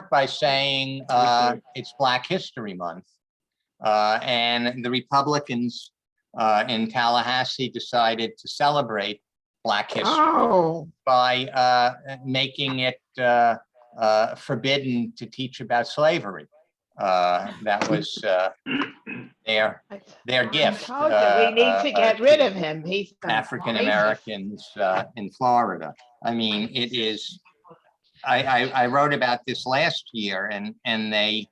start by saying it's Black History Month, and the Republicans in Tallahassee decided to celebrate Black history by making it forbidden to teach about slavery. That was their gift. We need to get rid of him. He's African Americans in Florida. I mean, it is. I wrote about this last year, and they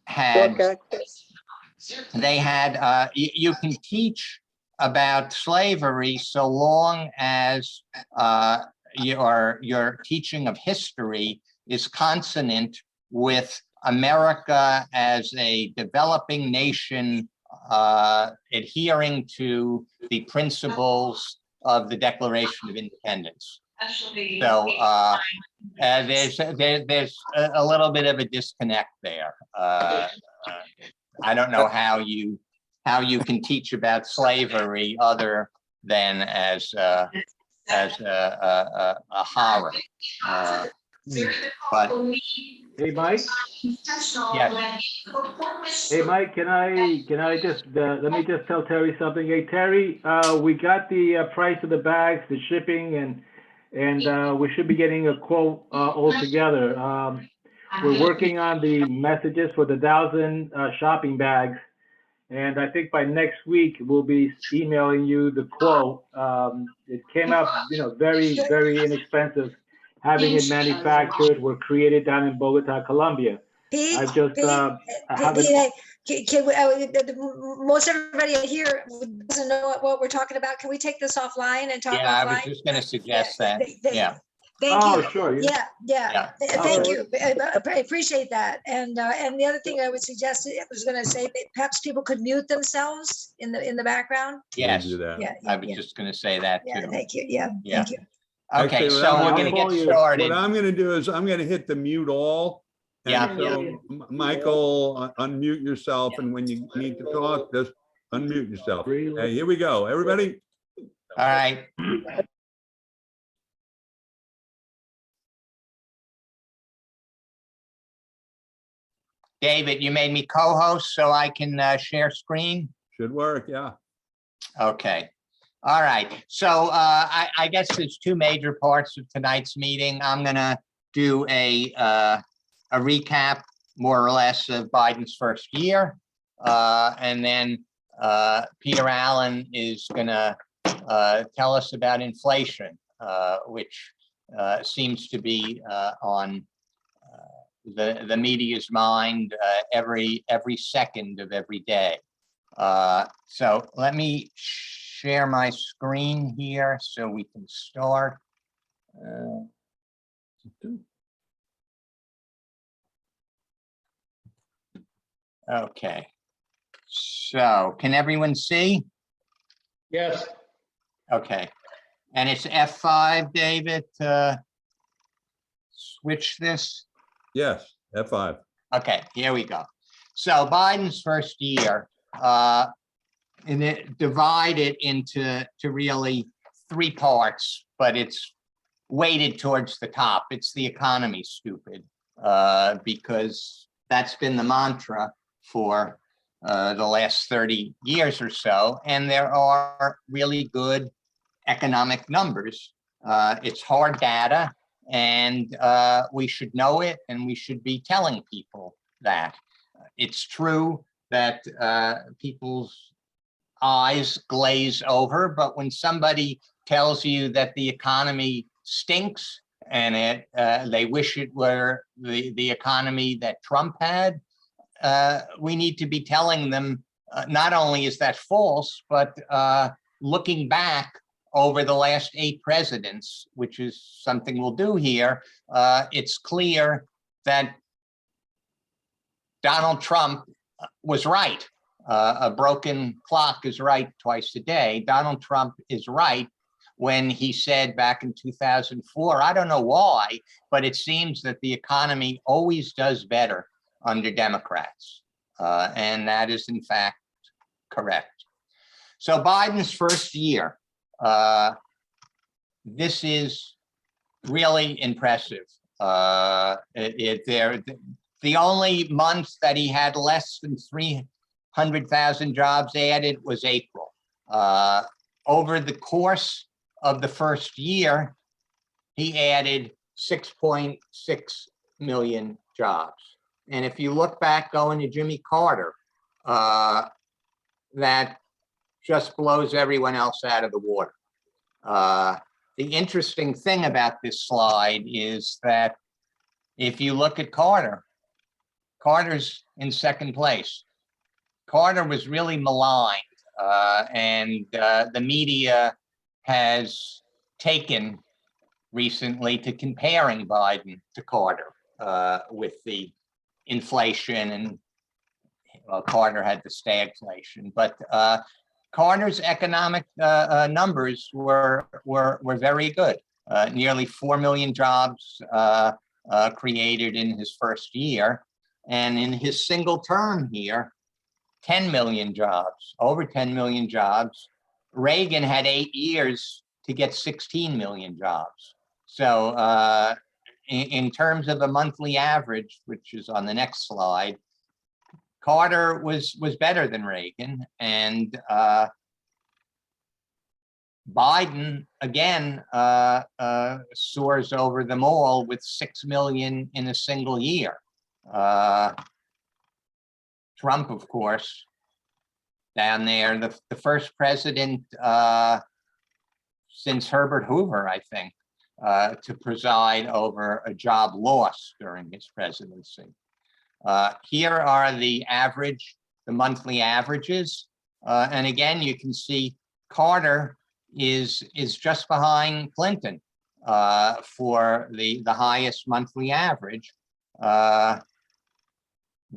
had you can teach about slavery so long as your teaching of history is consonant with America as a developing nation adhering to the principles of the Declaration of Independence. So there's a little bit of a disconnect there. I don't know how you can teach about slavery other than as a horror. But hey, Mike. Yes. Hey, Mike. Can I just let me just tell Terry something. Hey, Terry, we got the price of the bags, the shipping, and we should be getting a quote altogether. We're working on the messages for the 1,000 shopping bags, and I think by next week we'll be emailing you the quote. It came out, very, very inexpensive, having it manufactured. We're created down in Bogota, Colombia. Pete, I just most everybody here doesn't know what we're talking about. Can we take this offline and talk offline? I was just going to suggest that. Thank you. Sure. Yeah. Thank you. I appreciate that. And the other thing I would suggest, I was going to say, perhaps people could mute themselves in the background. Yes. Do that. I was just going to say that too. Yeah. Thank you. Yeah. Yeah. Thank you. Okay, Actually, so we're going to get started. What I'm going to do is I'm going to hit the mute all. Yeah. So Michael, unmute yourself, and when you need to talk, just unmute yourself. Hey, here we go, everybody. All right. David, you made me co-host so I can share screen. Should work, yeah. Okay. All right. So I guess there's two major parts of tonight's meeting. I'm going to do a recap, more or less, of Biden's first year. And then Peter Allen is going to tell us about inflation, which seems to be on the media's mind every second of every day. So let me share my screen here so we can start. Okay, so can everyone see? Yes. Okay, and it's F5, David, to switch this. Yes, F5. Okay, here we go. So Biden's first year, and it divided into really three parts, but it's weighted towards the top. It's the economy, stupid, because that's been the mantra for the last 30 years or so. And there are really good economic numbers. It's hard data, and we should know it, and we should be telling people that. It's true that people's eyes glaze over, but when somebody tells you that the economy stinks and they wish it were the economy that Trump had, we need to be telling them not only is that false, but looking back over the last 8 presidents, which is something we'll do here, it's clear that Donald Trump was right. A broken clock is right twice a day. Donald Trump is right when he said back in 2004, I don't know why, but it seems that the economy always does better under Democrats. And that is in fact correct. So Biden's first year, this is really impressive. The only month that he had less than 300,000 jobs added was April. Over the course of the first year, he added 6.6 million jobs. And if you look back going to Jimmy Carter, that just blows everyone else out of the water. The interesting thing about this slide is that if you look at Carter, Carter's in second place. Carter was really maligned, and the media has taken recently to comparing Biden to Carter with the inflation, and Carter had the stagflation, but Carter's economic numbers were very good. Nearly 4 million jobs created in his first year, and in his single term here, 10 million jobs, over 10 million jobs. Reagan had 8 years to get 16 million jobs. So in terms of a monthly average, which is on the next slide, Carter was better than Reagan, and Biden again soars over them all with 6 million in a single year. Trump, of course, down there, the first president since Herbert Hoover, I think, to preside over a job loss during his presidency. Here are the monthly averages. And again, you can see Carter is just behind Clinton for the highest monthly average.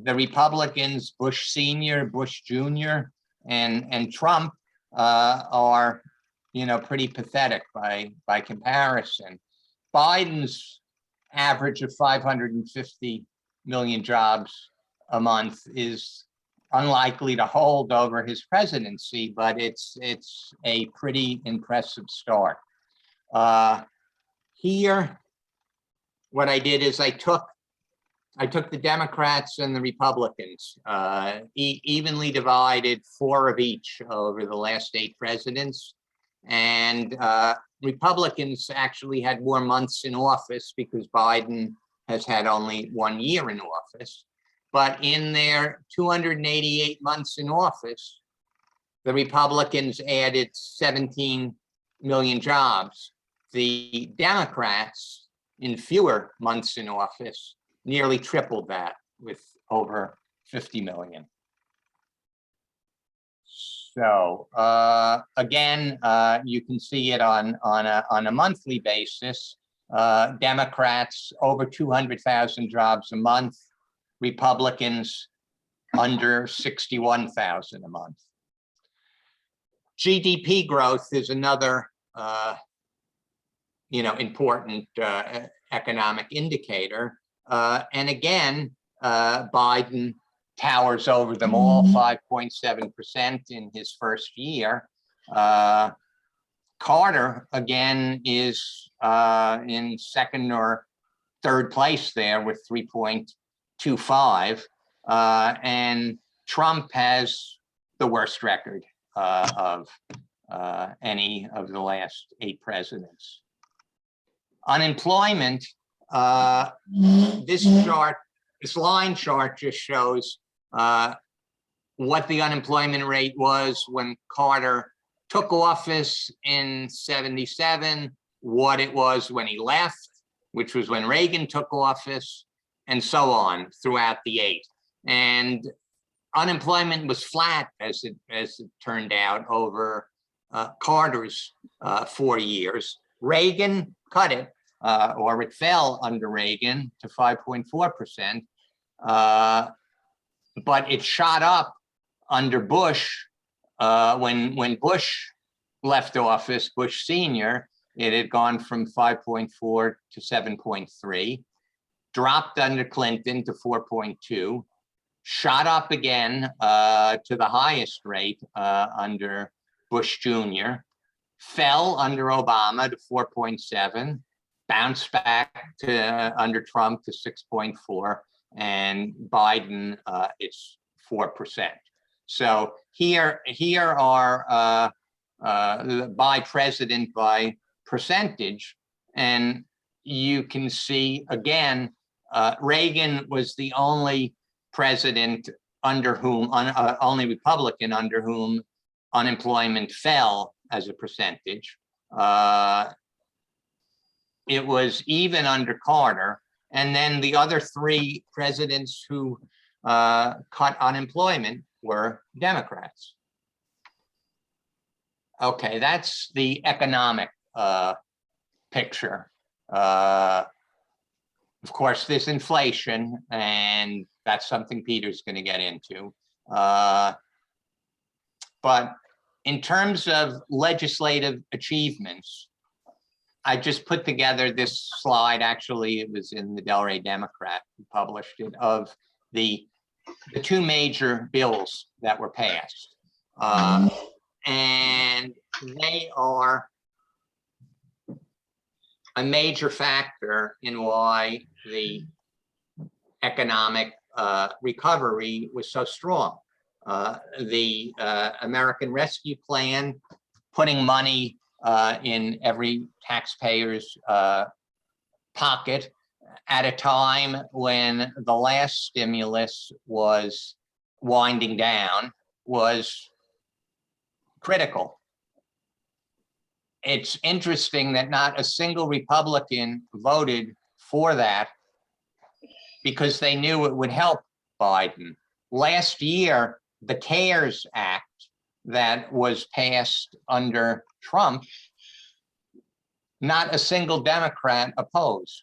The Republicans, Bush Sr., Bush Jr., and Trump are, pretty pathetic by comparison. Biden's average of 550 million jobs a month is unlikely to hold over his presidency, but it's a pretty impressive start. Here, what I did is I took the Democrats and the Republicans, evenly divided, 4 of each over the last 8 presidents. And Republicans actually had more months in office because Biden has had only 1 year in office. But in their 288 months in office, the Republicans added 17 million jobs. The Democrats, in fewer months in office, nearly tripled that with over 50 million. So again, you can see it on a monthly basis. Democrats over 200,000 jobs a month. Republicans under 61,000 a month. GDP growth is another, important economic indicator. And again, Biden towers over them all, 5.7% in his first year. Carter, again, is in second or third place there with 3.25. And Trump has the worst record of any of the last 8 presidents. Unemployment, this line chart just shows what the unemployment rate was when Carter took office in 77, what it was when he left, which was when Reagan took office, and so on throughout the 8. And unemployment was flat, as it turned out, over Carter's 4 years. Reagan cut it, or it fell under Reagan to 5.4%, but it shot up under Bush. When Bush left office, Bush Sr., it had gone from 5.4 to 7.3, dropped under Clinton to 4.2, shot up again to the highest rate under Bush Jr., fell under Obama to 4.7, bounced back to under Trump to 6.4, and Biden, it's 4%. So here are by president by percentage, and you can see again, Reagan was the only president under whom, only Republican under whom unemployment fell as a percentage. It was even under Carter, and then the other three presidents who cut unemployment were Democrats. Okay, that's the economic picture. Of course, there's inflation, and that's something Peter's going to get into. But in terms of legislative achievements, I just put together this slide. Actually, it was in the Delray Democrat who published it, of the two major bills that were passed. And they are a major factor in why the economic recovery was so strong. The American Rescue Plan, putting money in every taxpayer's pocket at a time when the last stimulus was winding down, was critical. It's interesting that not a single Republican voted for that because they knew it would help Biden. Last year, the CARES Act that was passed under Trump, not a single Democrat opposed,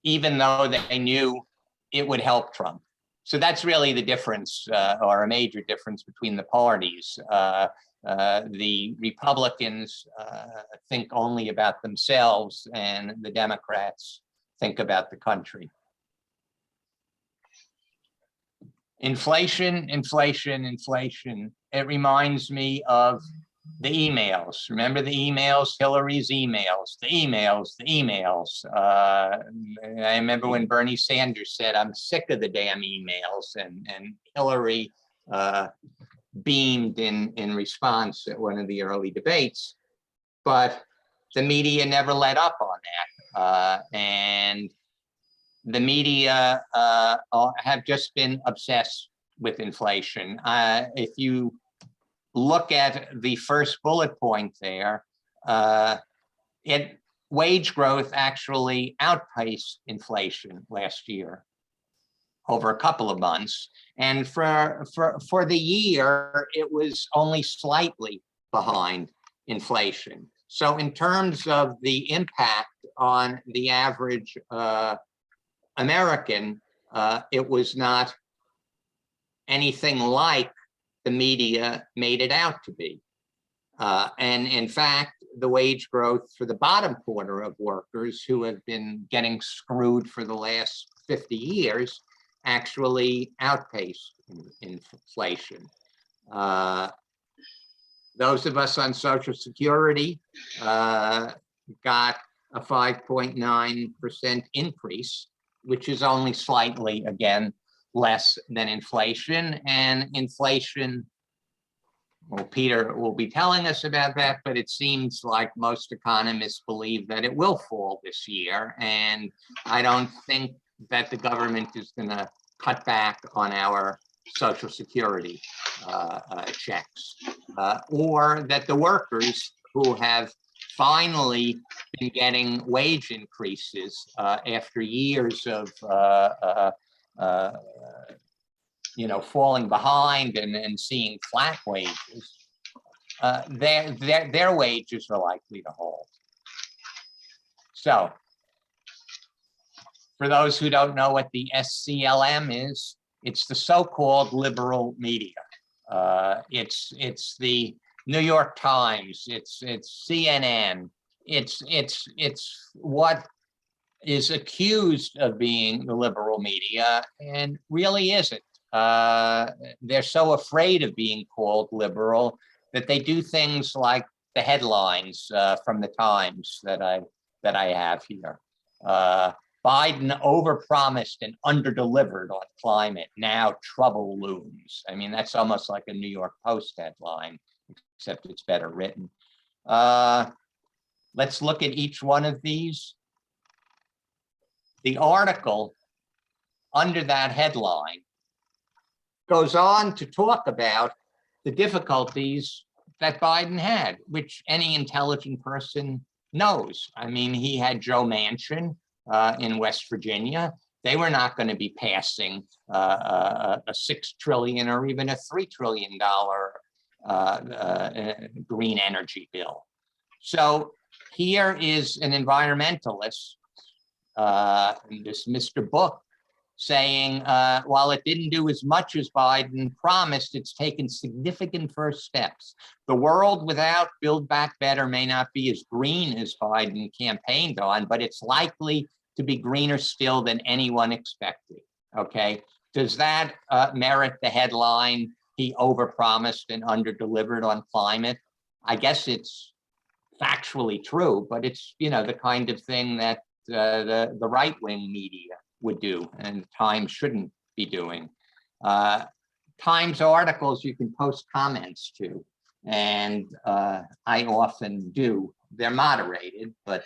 even though they knew it would help Trump. So that's really the difference, or a major difference between the parties. The Republicans think only about themselves, and the Democrats think about the country. Inflation, inflation, inflation. It reminds me of the emails. Remember the emails, Hillary's emails, the emails, the emails. I remember when Bernie Sanders said, "I'm sick of the damn emails," and Hillary beamed in response at one of the early debates. But the media never let up on that. And the media have just been obsessed with inflation. If you look at the first bullet point there, wage growth actually outpaced inflation last year over a couple of months. And for the year, it was only slightly behind inflation. So in terms of the impact on the average American, it was not anything like the media made it out to be. And in fact, the wage growth for the bottom quarter of workers who have been getting screwed for the last 50 years actually outpaced inflation. Those of us on Social Security got a 5.9% increase, which is only slightly, again, less than inflation. And inflation, well, Peter will be telling us about that, but it seems like most economists believe that it will fall this year. And I don't think that the government is going to cut back on our Social Security checks, or that the workers who have finally been getting wage increases after years of falling behind and seeing flat wages, their wages are likely to hold. So, for those who don't know what the SCLM is, it's the so-called liberal media. It's the New York Times, it's CNN, it's what is accused of being the liberal media and really isn't. They're so afraid of being called liberal that they do things like the headlines from the Times that I that I have here. Biden overpromised and underdelivered on climate. Now trouble looms. I mean, that's almost like a New York Post headline, except it's better written. Let's look at each one of these. The article under that headline goes on to talk about the difficulties that Biden had, which any intelligent person knows. I mean, he had Joe Manchin in West Virginia. They were not going to be passing a $6 trillion or even a $3 trillion green energy bill. So here is an environmentalist, this Mr. Book, saying, while it didn't do as much as Biden promised, it's taken significant first steps. The world without Build Back Better may not be as green as Biden campaigned on, but it's likely to be greener still than anyone expected, okay? Does that merit the headline, he overpromised and underdelivered on climate? I guess it's factually true, but it's, you know, the kind of thing that the right-wing media would do and Times shouldn't be doing. Times articles you can post comments to, and I often do. They're moderated, but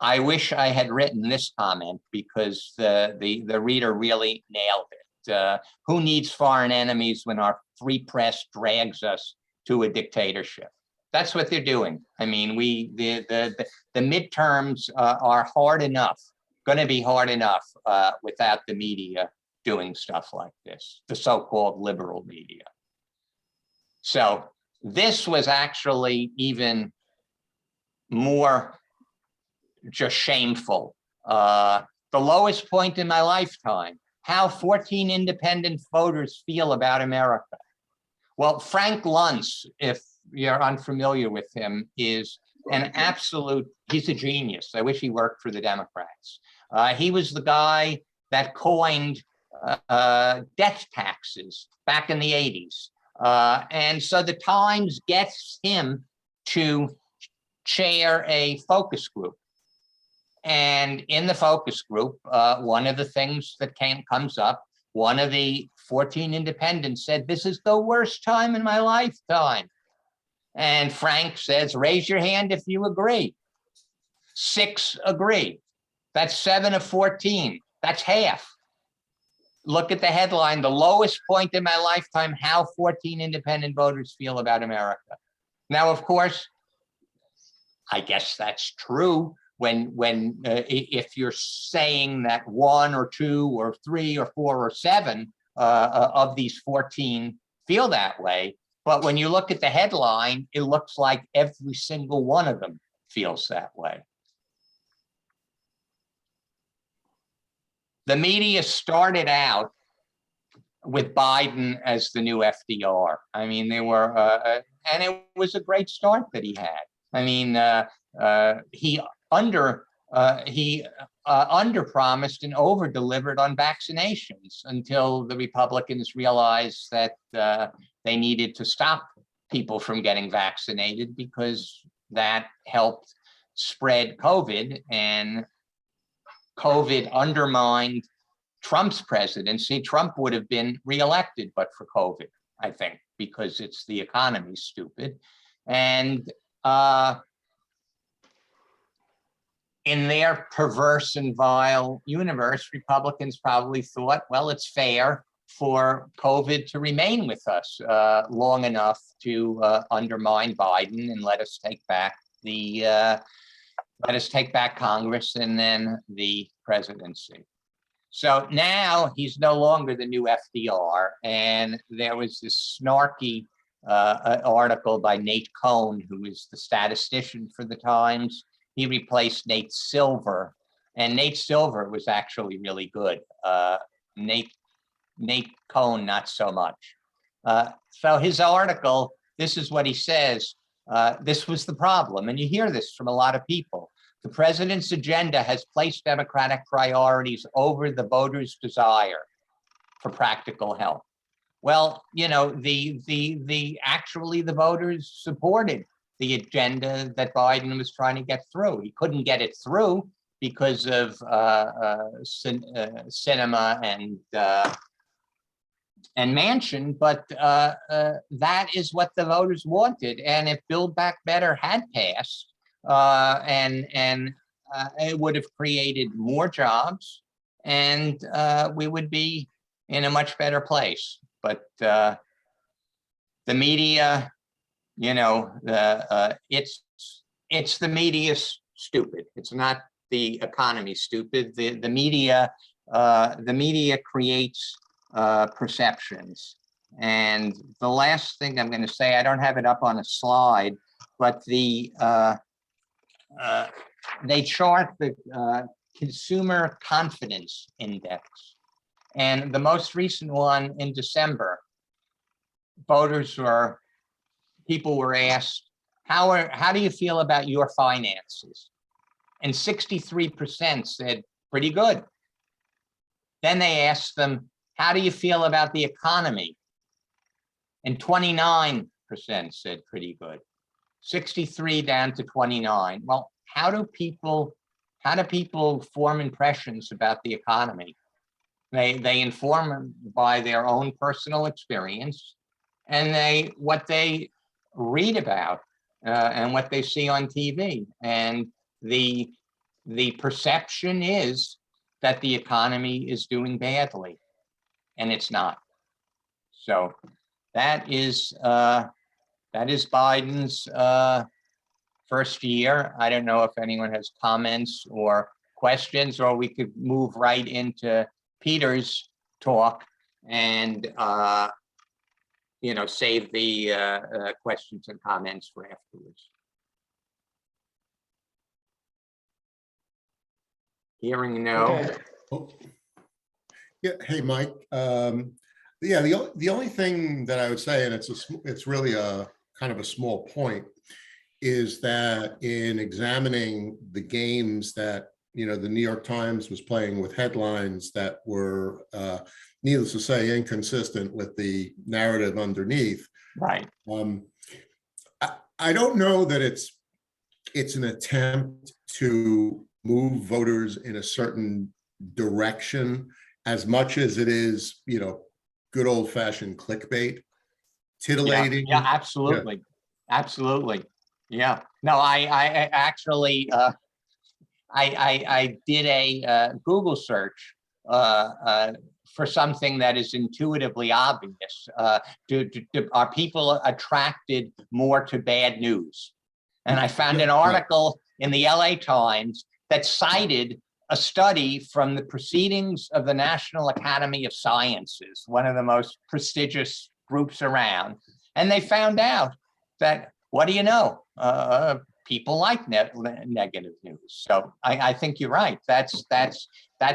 I wish I had written this comment because the reader really nailed it. Who needs foreign enemies when our free press drags us to a dictatorship? That's what they're doing. I mean, the midterms are hard enough, going to be hard enough without the media doing stuff like this, the so-called liberal media. So this was actually even more just shameful. The lowest point in my lifetime, how 14 independent voters feel about America. Well, Frank Luntz, if you're unfamiliar with him, is an absolute, he's a genius. I wish he worked for the Democrats. He was the guy that coined death taxes back in the 80s. And so the Times gets him to chair a focus group. And in the focus group, one of the things that comes up, one of the 14 independents said, "This is the worst time in my lifetime." And Frank says, "Raise your hand if you agree." 6 agree. That's 7 of 14. That's half. Look at the headline, the lowest point in my lifetime, how 14 independent voters feel about America. Now, of course, I guess that's true when if you're saying that 1 or 2 or 3 or 4 or 7 of these 14 feel that way. But when you look at the headline, it looks like every single one of them feels that way. The media started out with Biden as the new FDR. I mean, they were, and it was a great start that he had. I mean, he underpromised and over-delivered on vaccinations until the Republicans realized that they needed to stop people from getting vaccinated because that helped spread COVID, and COVID undermined Trump's presidency. Trump would have been reelected but for COVID, I think, because it's the economy, stupid. And in their perverse and vile universe, Republicans probably thought, well, it's fair for COVID to remain with us long enough to undermine Biden and let us take back Congress and then the presidency. So now he's no longer the new FDR. And there was this snarky article by Nate Cohn, who is the statistician for the Times. He replaced Nate Silver, and Nate Silver was actually really good. Nate Cohn, not so much. So his article, this is what he says. This was the problem, and you hear this from a lot of people. The president's agenda has placed Democratic priorities over the voters' desire for practical help. Well, you know, actually the voters supported the agenda that Biden was trying to get through. He couldn't get it through because of cinema and Manchin, but that is what the voters wanted. And if Build Back Better had passed, it would have created more jobs, and we would be in a much better place. But the media, you know, it's the media's stupid. It's not the economy stupid. The media creates perceptions. And the last thing I'm going to say, I don't have it up on a slide, but they chart the consumer confidence index. And the most recent one in December, people were asked, how do you feel about your finances? And 63% said, pretty good. Then they asked them, how do you feel about the economy? And 29% said pretty good. 63 down to 29. Well, how do people form impressions about the economy? They inform them by their own personal experience, and what they read about and what they see on TV. And the perception is that the economy is doing badly, and it's not. So that is Biden's first year. I don't know if anyone has comments or questions, or we could move right into Peter's talk and save the questions and comments for afterwards. Hearing no. Okay. Oh. Yeah. Hey, Mike. Yeah. The only thing that I would say, and it's really a kind of a small point, is that in examining the games that the New York Times was playing with headlines that were, needless to say, inconsistent with the narrative underneath. Right. I don't know that it's an attempt to move voters in a certain direction as much as it is, good old fashioned clickbait, titillating. Yeah, absolutely. Yeah. Absolutely. Yeah. No, I actually, I did a Google search for something that is intuitively obvious. Are people attracted more to bad news? And I found an article in the LA Times that cited a study from the Proceedings of the National Academy of Sciences, one of the most prestigious groups around. And they found out that, what do you know? People like negative news. So I think you're right. That's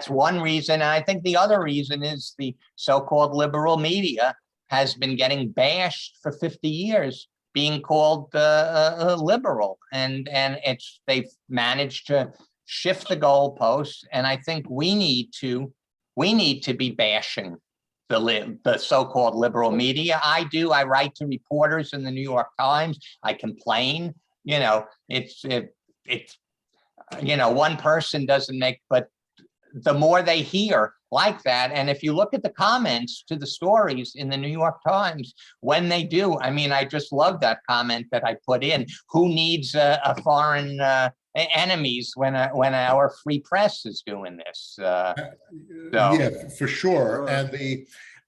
one reason. And I think the other reason is the so-called liberal media has been getting bashed for 50 years, being called liberal, and they've managed to shift the goalposts. And I think we need to be bashing the so-called liberal media. I write to reporters in the New York Times. I complain. It's one person doesn't make, but the more they hear like that, and if you look at the comments to the stories in the New York Times, when they do, I mean, I just love that comment that I put in. Who needs a foreign enemies when our free press is doing this? Yeah, for sure.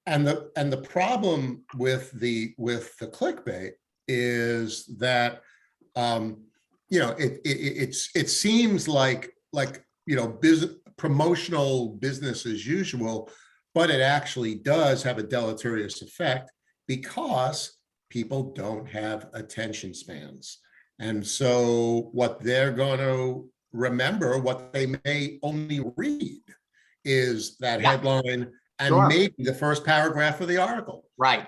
And the problem with the clickbait is that it seems like promotional business as usual, but it actually does have a deleterious effect because people don't have attention spans. And so what they're going to remember, what they may only read, is that headline and maybe the first paragraph of the article. Right.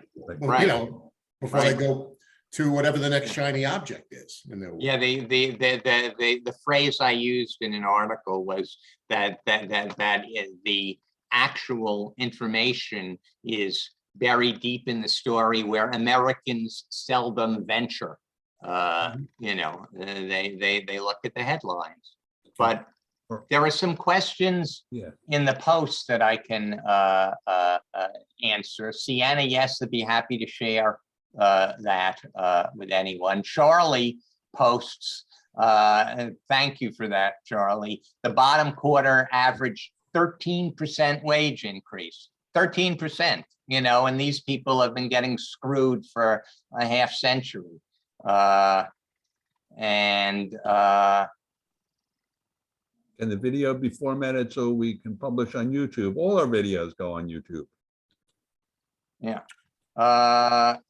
Before they go to whatever the next shiny object is. Yeah, the phrase I used in an article was that the actual information is buried deep in the story where Americans seldom venture. You know, they look at the headlines. But there are some questions Yeah. in the post that I can answer. Sienna, yes, I'd be happy to share that with anyone. Charlie posts, and thank you for that, Charlie. The bottom quarter average 13% wage increase, 13%, you know, and these people have been getting screwed for a half century. Can the video be formatted so we can publish on YouTube? All our videos go on YouTube. Yeah.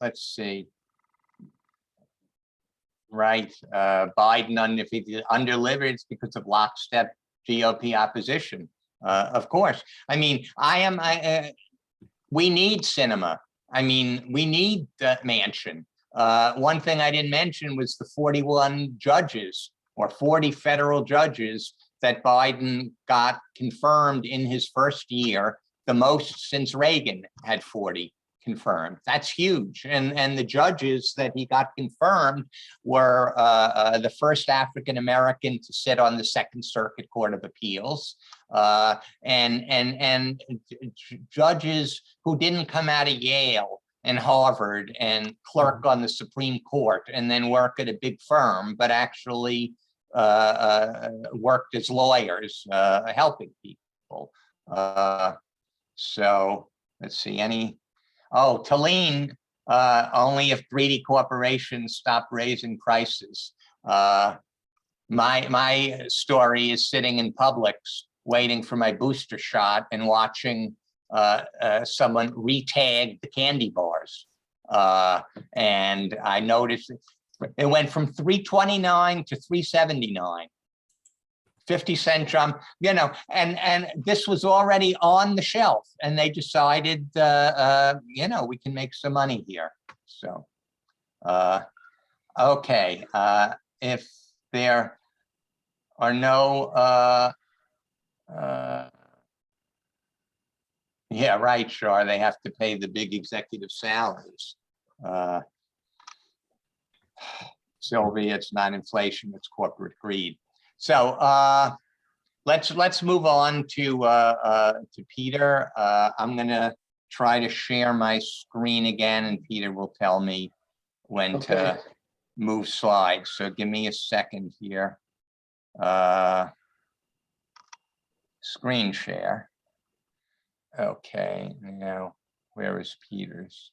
Let's see. Right, Biden if he under-delivers because of lockstep GOP opposition. Of course. I mean, we need cinema. I mean, we need the mansion. One thing I didn't mention was the 41 judges or 40 federal judges that Biden got confirmed in his first year, the most since Reagan had 40 confirmed. That's huge. And the judges that he got confirmed were the first African-American to sit on the Second Circuit Court of Appeals, and judges who didn't come out of Yale and Harvard and clerk on the Supreme Court and then work at a big firm, but actually worked as lawyers, helping people. So let's see, Talene, only if greedy corporations stop raising prices. My story is sitting in Publix waiting for my booster shot and watching someone retag the candy bars. And I noticed it went from $3.29 to $3.79. 50-cent jump, you know, and this was already on the shelf, and they decided, you know, we can make some money here. So, okay, if there are no, yeah, right, sure, they have to pay the big executive salaries. Sylvia, it's not inflation, it's corporate greed. So let's move on to Peter. I'm gonna try to share my screen again, and Peter will tell me when to move slides. So give me a second here. Screen share. Okay, now where is Peter's?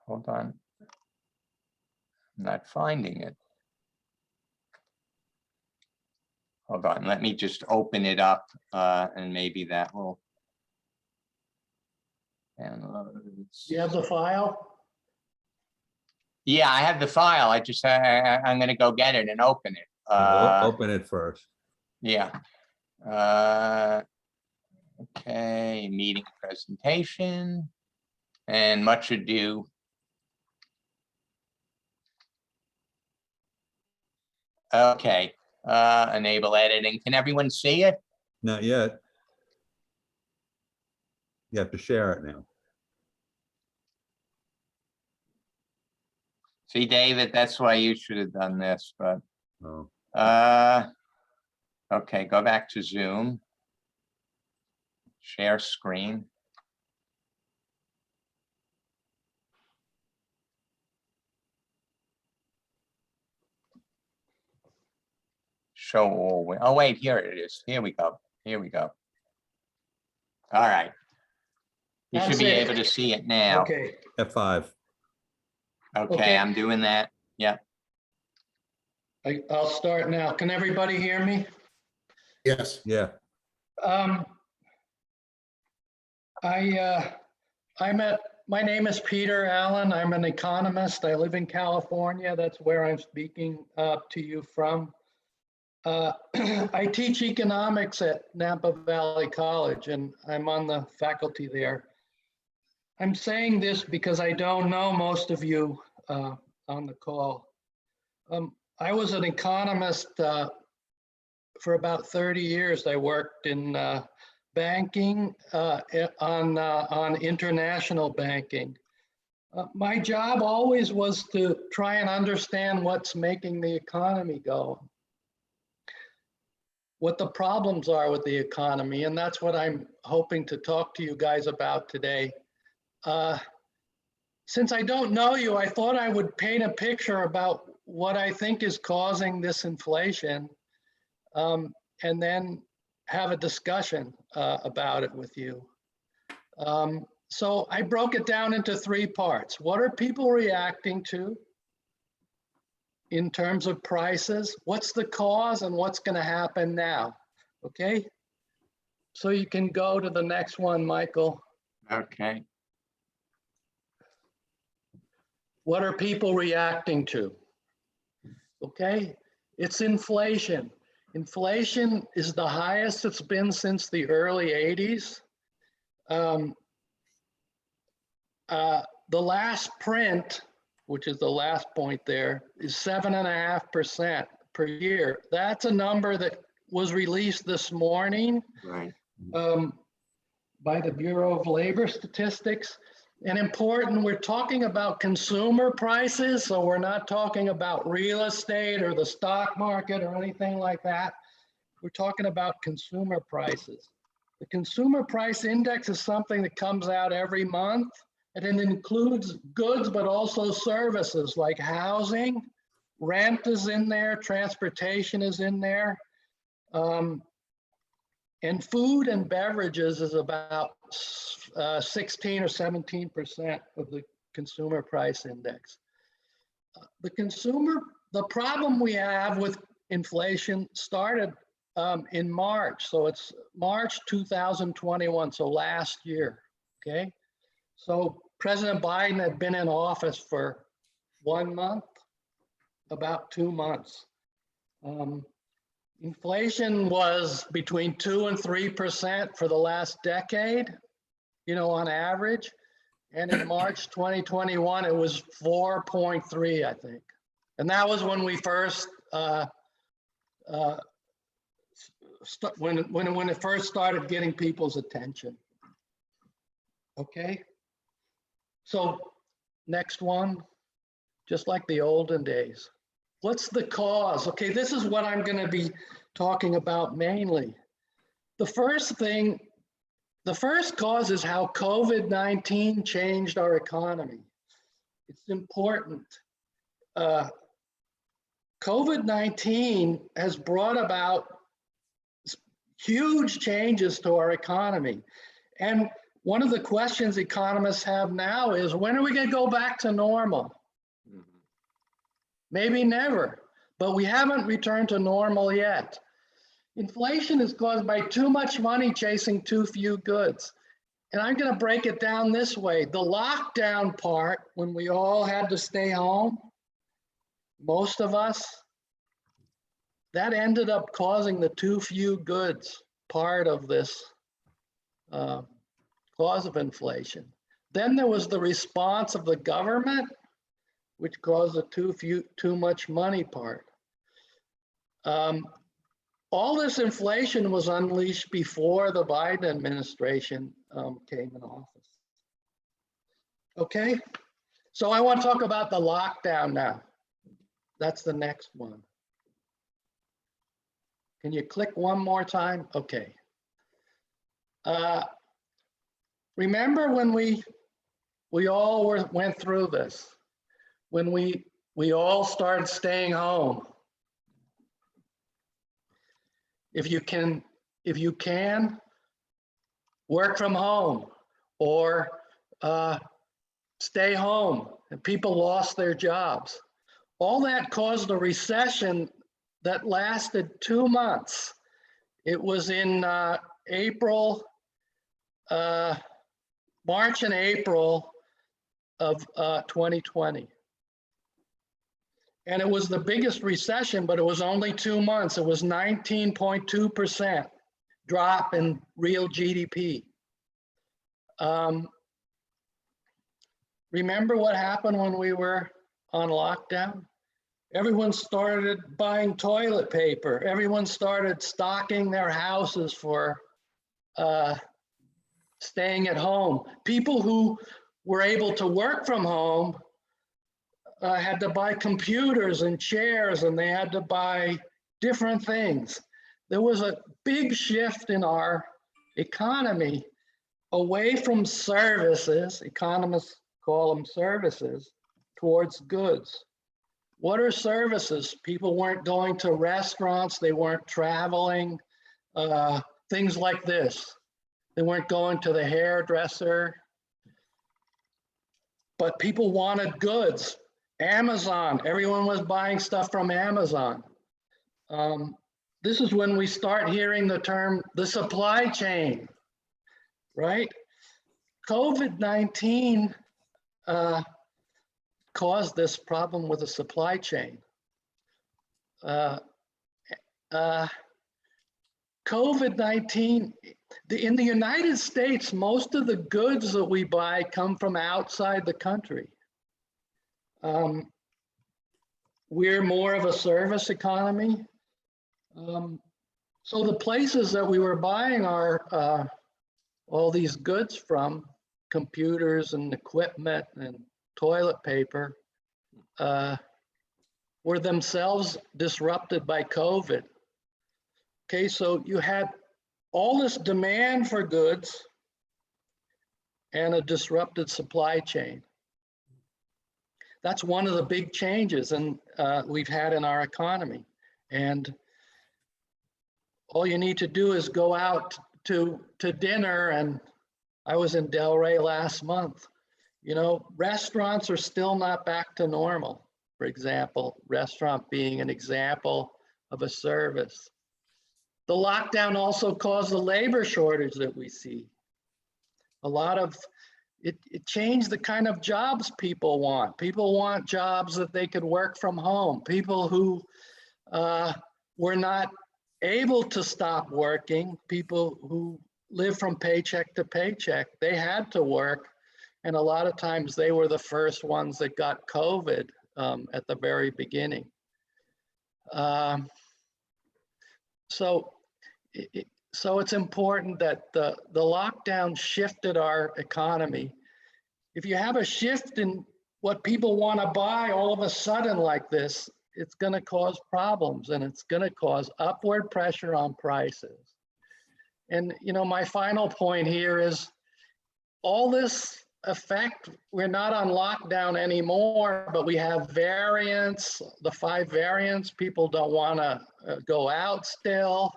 Hold on. I'm not finding it. Hold on, let me just open it up and maybe that will download. You have the file? Yeah, I have the file. I'm gonna go get it and open it. Open it first. Yeah. Okay, meeting presentation and much ado. Okay, enable editing. Can everyone see it? Not yet. You have to share it now. See, David, that's why you should have done this, but Oh, okay, go back to Zoom. Share screen. Show all. Oh, wait, here it is. Here we go. Here we go. All right. You should That's be it. able to see it now. Okay, F5. Okay, I'm doing that. Yeah. I'll start now. Can everybody hear me? Yes, Yeah. My name is Peter Allen. I'm an economist. I live in California. That's where I'm speaking to you from. I teach economics at Napa Valley College, and I'm on the faculty there. I'm saying this because I don't know most of you on the call. I was an economist for about 30 years. I worked in banking on international banking. My job always was to try and understand what's making the economy go, what the problems are with the economy, and that's what I'm hoping to talk to you guys about today. Since I don't know you, I thought I would paint a picture about what I think is causing this inflation, and then have a discussion about it with you. So I broke it down into 3 parts. What are people reacting to in terms of prices? What's the cause and what's going to happen now? Okay. So you can go to the next one, Michael. Okay. What are people reacting to? Okay. It's inflation. Inflation is the highest it's been since the early 80s. The last print, which is the last point there, is 7.5% per year. That's a number that was released this morning Right. by the Bureau of Labor Statistics. And important, we're talking about consumer prices, so we're not talking about real estate or the stock market or anything like that. We're talking about consumer prices. The Consumer Price Index is something that comes out every month, and it includes goods, but also services like housing, rent is in there, transportation is in there. And food and beverages is about 16 or 17% of the Consumer Price Index. The problem we have with inflation started in March. So it's March 2021, so last year, okay? So President Biden had been in office for 1 month, about 2 months. Inflation was between 2 and 3% for the last decade, on average. And in March 2021, it was 4.3, I think. And that was when we first, when it first started getting people's attention. Okay. So next one, just like the olden days. What's the cause? Okay, this is what I'm going to be talking about mainly. The first cause is how COVID-19 changed our economy. It's important. COVID-19 has brought about huge changes to our economy. And one of the questions economists have now is, when are we going to go back to normal? Maybe never, but we haven't returned to normal yet. Inflation is caused by too much money chasing too few goods. And I'm going to break it down this way. The lockdown part, when we all had to stay home, most of us, that ended up causing the too few goods part of this cause of inflation. Then there was the response of the government, which caused the too much money part. All this inflation was unleashed before the Biden administration came in office. Okay, so I want to talk about the lockdown now. That's the next one. Can you click one more time? Okay. Remember when we all went through this? When we all started staying home. If you can work from home or stay home, and people lost their jobs. All that caused a recession that lasted 2 months. It was in March and April of 2020. And it was the biggest recession, but it was only 2 months. It was 19.2% drop in real GDP. Remember what happened when we were on lockdown? Everyone started buying toilet paper. Everyone started stocking their houses for staying at home. People who were able to work from home had to buy computers and chairs, and they had to buy different things. There was a big shift in our economy away from services, economists call them services, towards goods. What are services? People weren't going to restaurants, they weren't traveling, things like this. They weren't going to the hairdresser, but people wanted goods. Amazon, everyone was buying stuff from Amazon. This is when we start hearing the term, the supply chain, right? COVID-19 caused this problem with the supply chain. COVID-19, in the United States, most of the goods that we buy come from outside the country. We're more of a service economy. So the places that we were buying our all these goods from, computers and equipment and toilet paper, were themselves disrupted by COVID. Okay, so you had all this demand for goods and a disrupted supply chain. That's one of the big changes we've had in our economy. And all you need to do is go out to dinner, and I was in Delray last month. You know, restaurants are still not back to normal. For example, restaurant being an example of a service. The lockdown also caused the labor shortage that we see. A lot of, it changed the kind of jobs people want. People want jobs that they could work from home. People who were not able to stop working, people who live from paycheck to paycheck, they had to work. And a lot of times they were the first ones that got COVID at the very beginning. So it's important that the lockdown shifted our economy. If you have a shift in what people want to buy all of a sudden like this, it's going to cause problems, and it's going to cause upward pressure on prices. And, you know, my final point here is all this effect, we're not on lockdown anymore, but we have variants, the 5 variants. People don't want to go out still.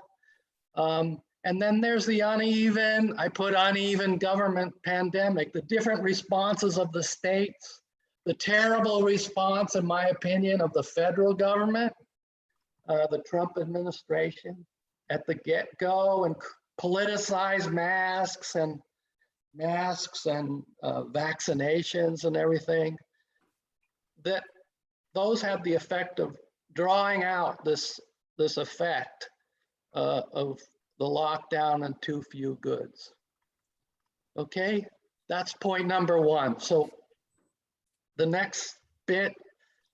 And then there's the uneven, I put uneven government pandemic, the different responses of the states, the terrible response, in my opinion, of the federal government, the Trump administration at the get-go, and politicize masks and vaccinations and everything, that those have the effect of drawing out this effect of the lockdown and too few goods. Okay, that's point number 1. So the next bit,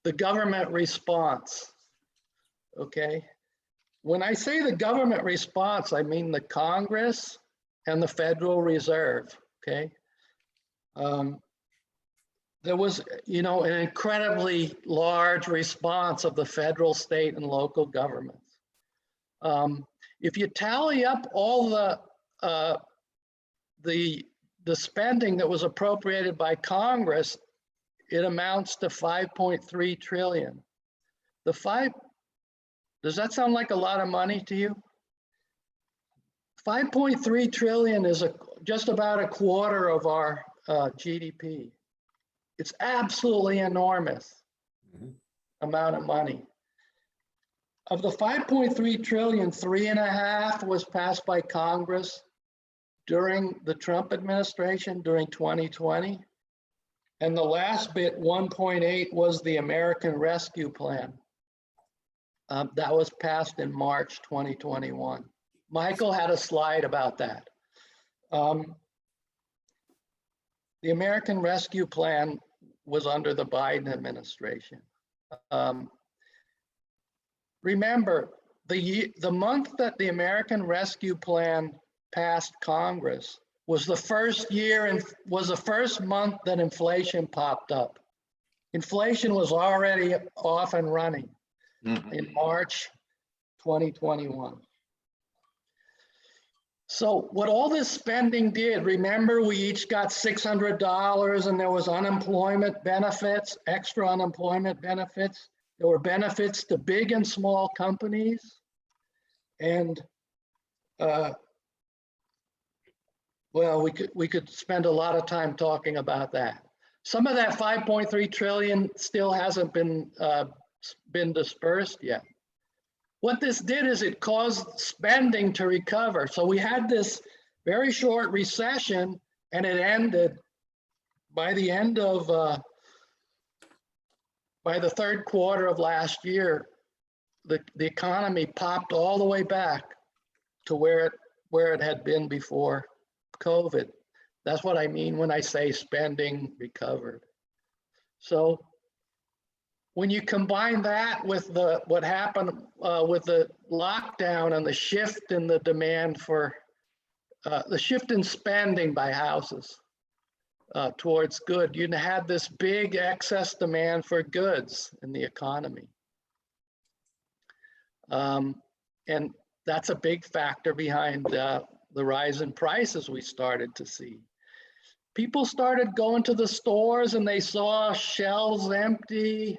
the government response. Okay, when I say the government response, I mean the Congress and the Federal Reserve. Okay, there was, you know, an incredibly large response of the federal, state, and local governments. If you tally up all the spending that was appropriated by Congress, it amounts to 5.3 trillion. Does that sound like a lot of money to you? 5.3 trillion is just about a quarter of our GDP. It's absolutely enormous amount of money. Of the 5.3 trillion, 3.5 was passed by Congress during the Trump administration, during 2020. And the last bit, 1.8, was the American Rescue Plan. That was passed in March 2021. Michael had a slide about that. The American Rescue Plan was under the Biden administration. Remember, the month that the American Rescue Plan past Congress was the first year and was the first month that inflation popped up. Inflation was already off and running in March 2021. So what all this spending did, remember we each got $600 and there was unemployment benefits, extra unemployment benefits. There were benefits to big and small companies. And well, we could spend a lot of time talking about that. Some of that 5.3 trillion still hasn't been dispersed yet. What this did is it caused spending to recover. So we had this very short recession, and it ended by the end of by the third quarter of last year. The economy popped all the way back to where it had been before COVID. That's what I mean when I say spending recovered. So when you combine that with what happened with the lockdown and the shift in the demand for the shift in spending by houses towards good, you had this big excess demand for goods in the economy. And that's a big factor behind the rise in prices we started to see. People started going to the stores and they saw shelves empty.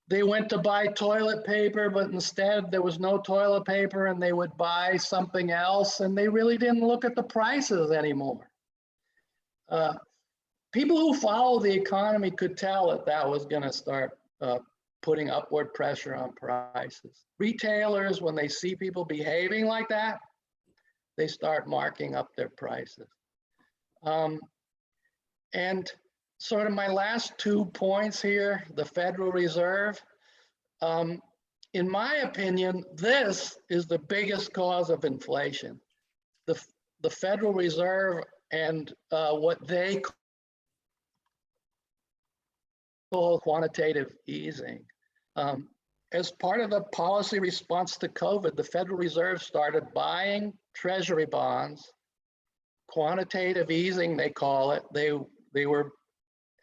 They went to buy toilet paper, but instead there was no toilet paper and they would buy something else, and they really didn't look at the prices anymore. People who follow the economy could tell that that was going to start putting upward pressure on prices. Retailers, when they see people behaving like that, they start marking up their prices. And sort of my last 2 points here, the Federal Reserve. In my opinion, this is the biggest cause of inflation. The Federal Reserve and what they call quantitative easing. As part of the policy response to COVID, the Federal Reserve started buying treasury bonds, quantitative easing, they call it. They were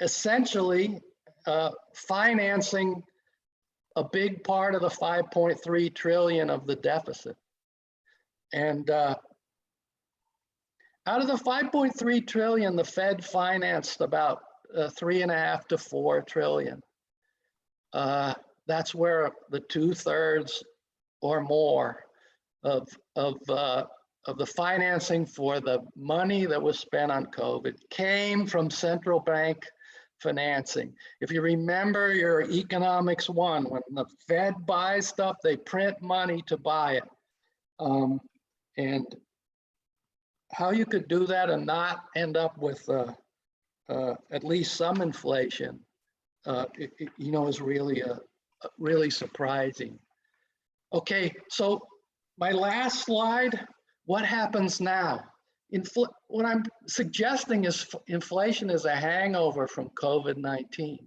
essentially financing a big part of the 5.3 trillion of the deficit. And out of the 5.3 trillion, the Fed financed about 3.5 to 4 trillion. That's where the 2/3 or more of the financing for the money that was spent on COVID came from central bank financing. If you remember your economics 1, when the Fed buys stuff, they print money to buy it. And how you could do that and not end up with at least some inflation, is really surprising. Okay, so my last slide, what happens now? What I'm suggesting is inflation is a hangover from COVID-19.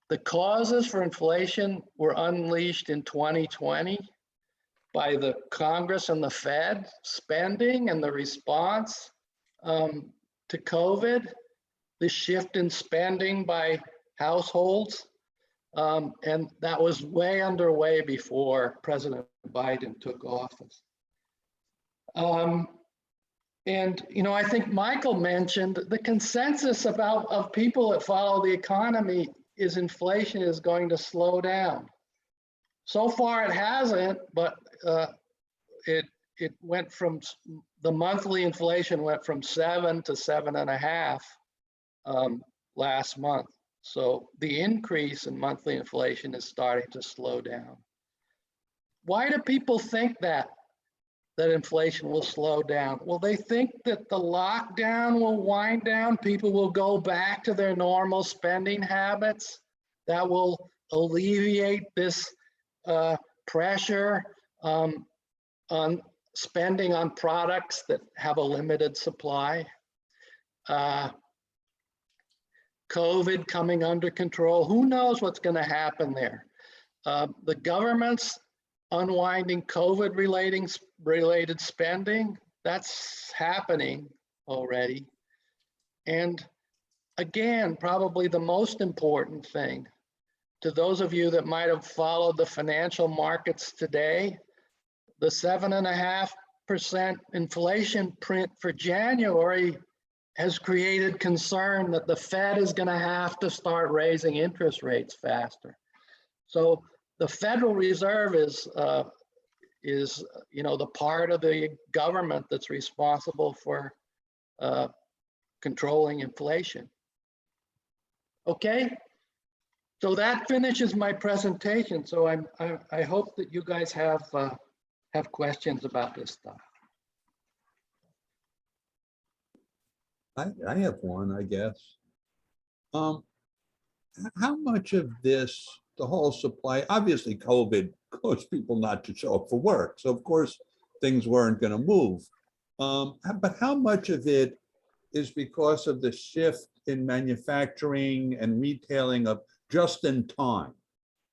The causes for inflation were unleashed in 2020 by the Congress and the Fed spending and the response to COVID, the shift in spending by households. And that was way underway before President Biden took office. And I think Michael mentioned the consensus of people that follow the economy is inflation is going to slow down. So far it hasn't, but it went from, the monthly inflation went from 7 to 7.5 last month. So the increase in monthly inflation is starting to slow down. Why do people think that inflation will slow down? Well, they think that the lockdown will wind down. People will go back to their normal spending habits. That will alleviate this pressure on spending on products that have a limited supply. COVID coming under control. Who knows what's going to happen there? The government's unwinding COVID related spending. That's happening already. And again, probably the most important thing to those of you that might have followed the financial markets today, the 7.5% inflation print for January has created concern that the Fed is going to have to start raising interest rates faster. So the Federal Reserve is the part of the government that's responsible for controlling inflation. Okay, so that finishes my presentation. So I hope that you guys have questions about this stuff. I have one, I guess. How much of this, the whole supply, obviously COVID caused people not to show up for work. So of course, things weren't going to move. But how much of it is because of the shift in manufacturing and retailing of just in time?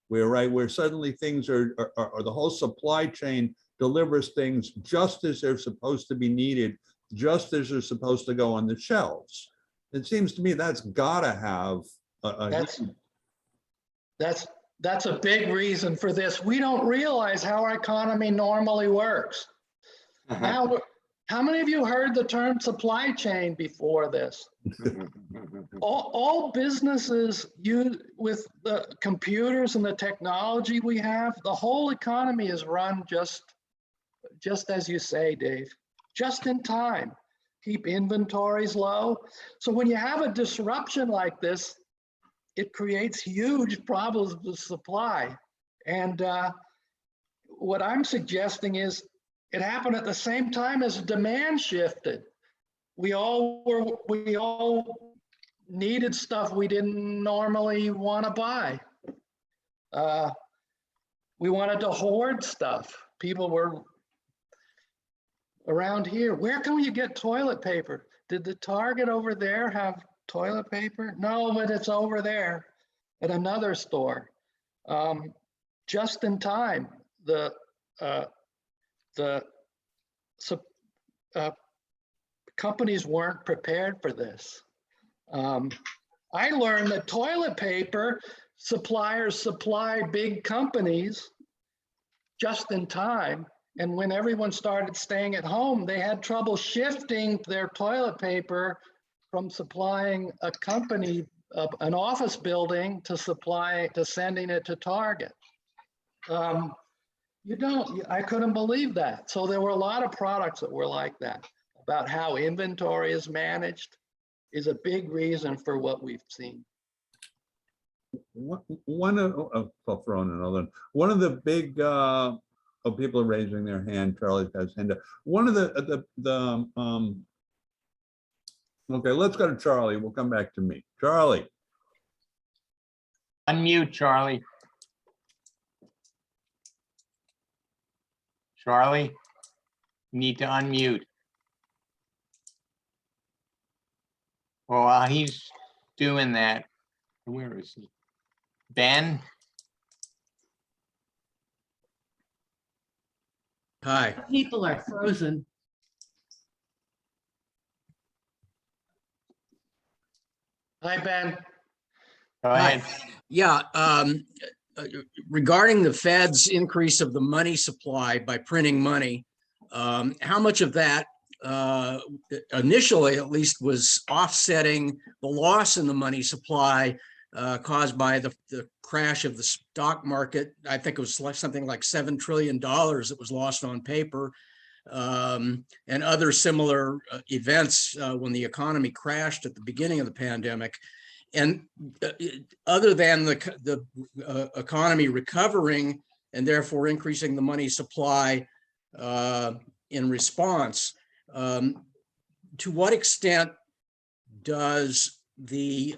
Where suddenly things are the whole supply chain delivers things just as they're supposed to be needed, just as they're supposed to go on the shelves. It seems to me that's gotta have That's a big reason for this. We don't realize how our economy normally works. Now, how many of you heard the term supply chain before this? All businesses use with the computers and the technology we have, the whole economy is run just as you say, Dave, just in time. Keep inventories low. So when you have a disruption like this, it creates huge problems with supply. And what I'm suggesting is it happened at the same time as demand shifted. We all needed stuff we didn't normally want to buy. We wanted to hoard stuff. People were around here. Where can you get toilet paper? Did the Target over there have toilet paper? No, but it's over there at another store. Just in time, the companies weren't prepared for this. I learned that toilet paper suppliers supply big companies just in time. And when everyone started staying at home, they had trouble shifting their toilet paper from supplying a company, an office building, to sending it to Target. I couldn't believe that. So there were a lot of products that were like that. About how inventory is managed is a big reason for what we've seen. I'll throw in another one. One of the big, people are raising their hand. Charlie's got his hand up. One of okay, let's go to Charlie. We'll come back to me. Charlie. Unmute, Charlie. Charlie, you need to unmute. Well, while he's doing that, where is he? Ben? Hi. People are frozen. Hi, Ben. Go ahead. Yeah, regarding the Fed's increase of the money supply by printing money, how much of that initially at least was offsetting the loss in the money supply caused by the crash of the stock market? I think it was something like $7 trillion that was lost on paper, and other similar events when the economy crashed at the beginning of the pandemic. And other than the economy recovering and therefore increasing the money supply in response, to what extent does the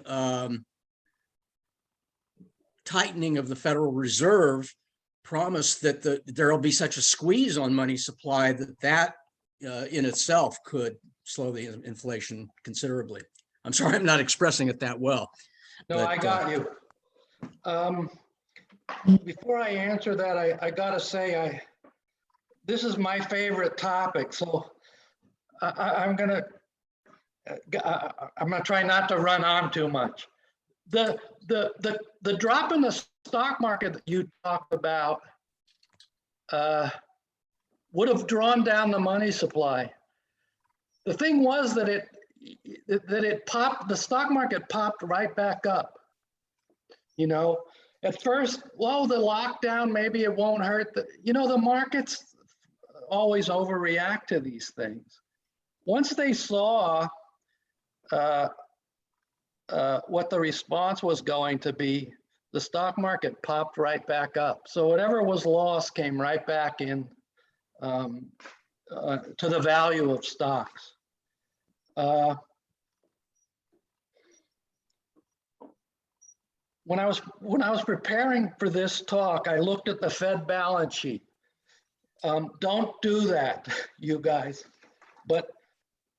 tightening of the Federal Reserve promise that there will be such a squeeze on money supply that in itself could slow the inflation considerably? I'm sorry, I'm not expressing it that well. No, I got you. Before I answer that, I gotta say, this is my favorite topic. So I'm gonna try not to run on too much. The drop in the stock market that you talked about would have drawn down the money supply. The thing was that it popped, the stock market popped right back up. You know, at first, well, the lockdown, maybe it won't hurt. The markets always overreact to these things. Once they saw what the response was going to be, the stock market popped right back up. So whatever was lost came right back in to the value of stocks. When I was preparing for this talk, I looked at the Fed balance sheet. Don't do that, you guys. But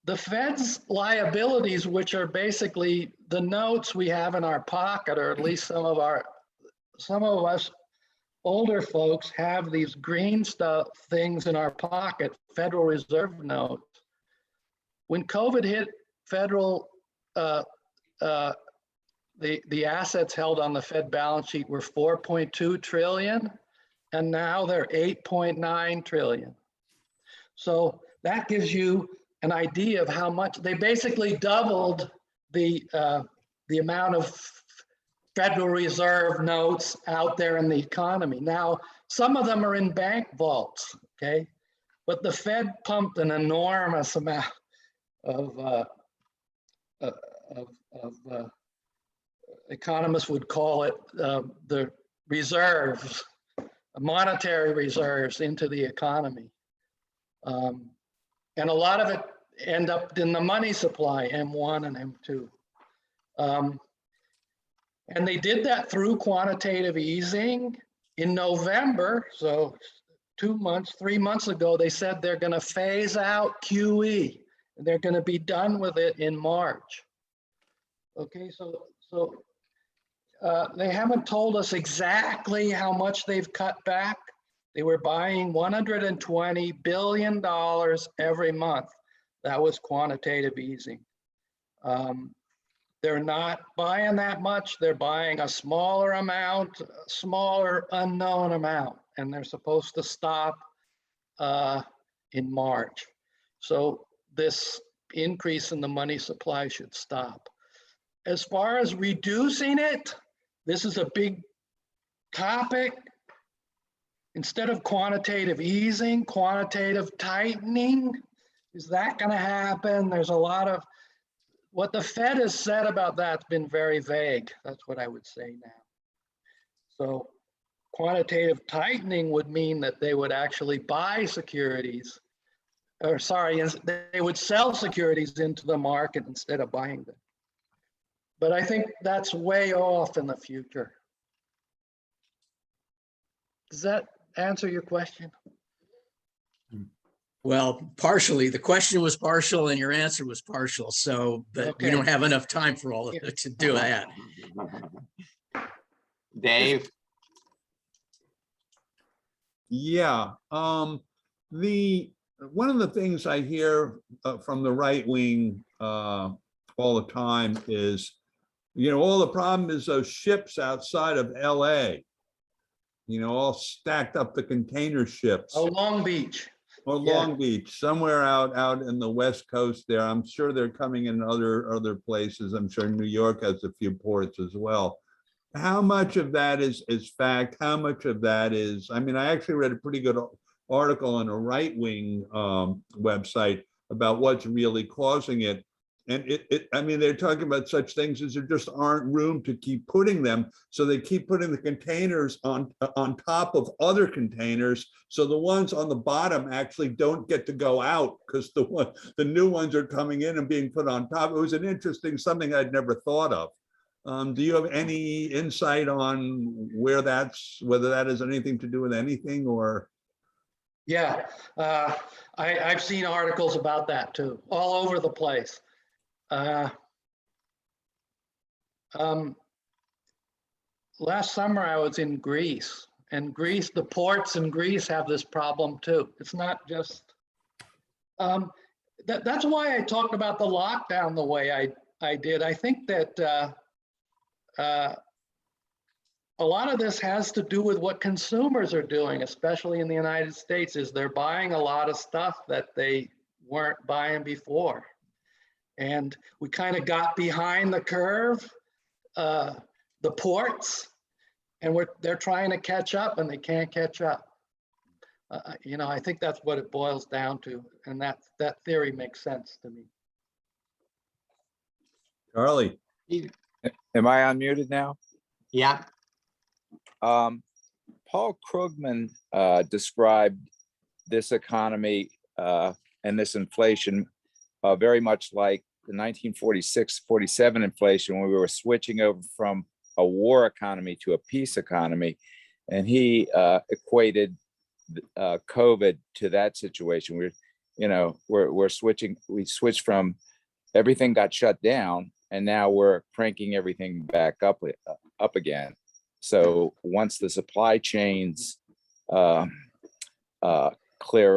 the Fed's liabilities, which are basically the notes we have in our pocket, or at least some of us older folks have these green stuff things in our pocket, Federal Reserve notes. When COVID hit, the assets held on the Fed balance sheet were 4.2 trillion, and now they're 8.9 trillion. So that gives you an idea of how much they basically doubled the amount of Federal Reserve notes out there in the economy. Now, some of them are in bank vaults, okay? But the Fed pumped an enormous amount of economists would call it the reserves, monetary reserves into the economy. And a lot of it end up in the money supply, M1 and M2. And they did that through quantitative easing. In November, so 3 months ago, they said they're going to phase out QE. And they're going to be done with it in March. Okay, so they haven't told us exactly how much they've cut back. They were buying $120 billion every month. That was quantitative easing. They're not buying that much. They're buying a smaller amount, smaller unknown amount, and they're supposed to stop in March. So this increase in the money supply should stop. As far as reducing it, this is a big topic. Instead of quantitative easing, quantitative tightening, is that going to happen? There's a lot of, what the Fed has said about that's been very vague. That's what I would say now. So quantitative tightening would mean that they would actually buy securities, or sorry, they would sell securities into the market instead of buying them. But I think that's way off in the future. Does that answer your question? Well, partially. The question was partial and your answer was partial. So, but we don't have enough time for all of it to do that. Dave? Yeah, one of the things I hear from the right wing all the time is, all the problem is those ships outside of LA, all stacked up, the container ships. Oh, Long Beach. Or Long Beach, somewhere out in the West Coast there. I'm sure they're coming in other places. I'm sure New York has a few ports as well. How much of that is fact? How much of that is, I actually read a pretty good article on a right-wing website about what's really causing it. And they're talking about such things as there just aren't room to keep putting them. So they keep putting the containers on top of other containers. So the ones on the bottom actually don't get to go out because the new ones are coming in and being put on top. It was an interesting, something I'd never thought of. Do you have any insight on whether that has anything to do with anything or? Yeah, I've seen articles about that too, all over the place. Last summer I was in Greece, and the ports in Greece have this problem too. It's not just, that's why I talked about the lockdown the way I did. I think that a lot of this has to do with what consumers are doing, especially in the United States, is they're buying a lot of stuff that they weren't buying before. And we kind of got behind the curve, the ports, and they're trying to catch up and they can't catch up. You know, I think that's what it boils down to. And that theory makes sense to me. Charlie, Am I unmuted now? Yeah, Paul Krugman described this economy and this inflation very much like the 1946-47 inflation, when we were switching over from a war economy to a peace economy. And he equated COVID to that situation. We're switching, we switched from everything got shut down and now we're cranking everything back up again. So once the supply chains clear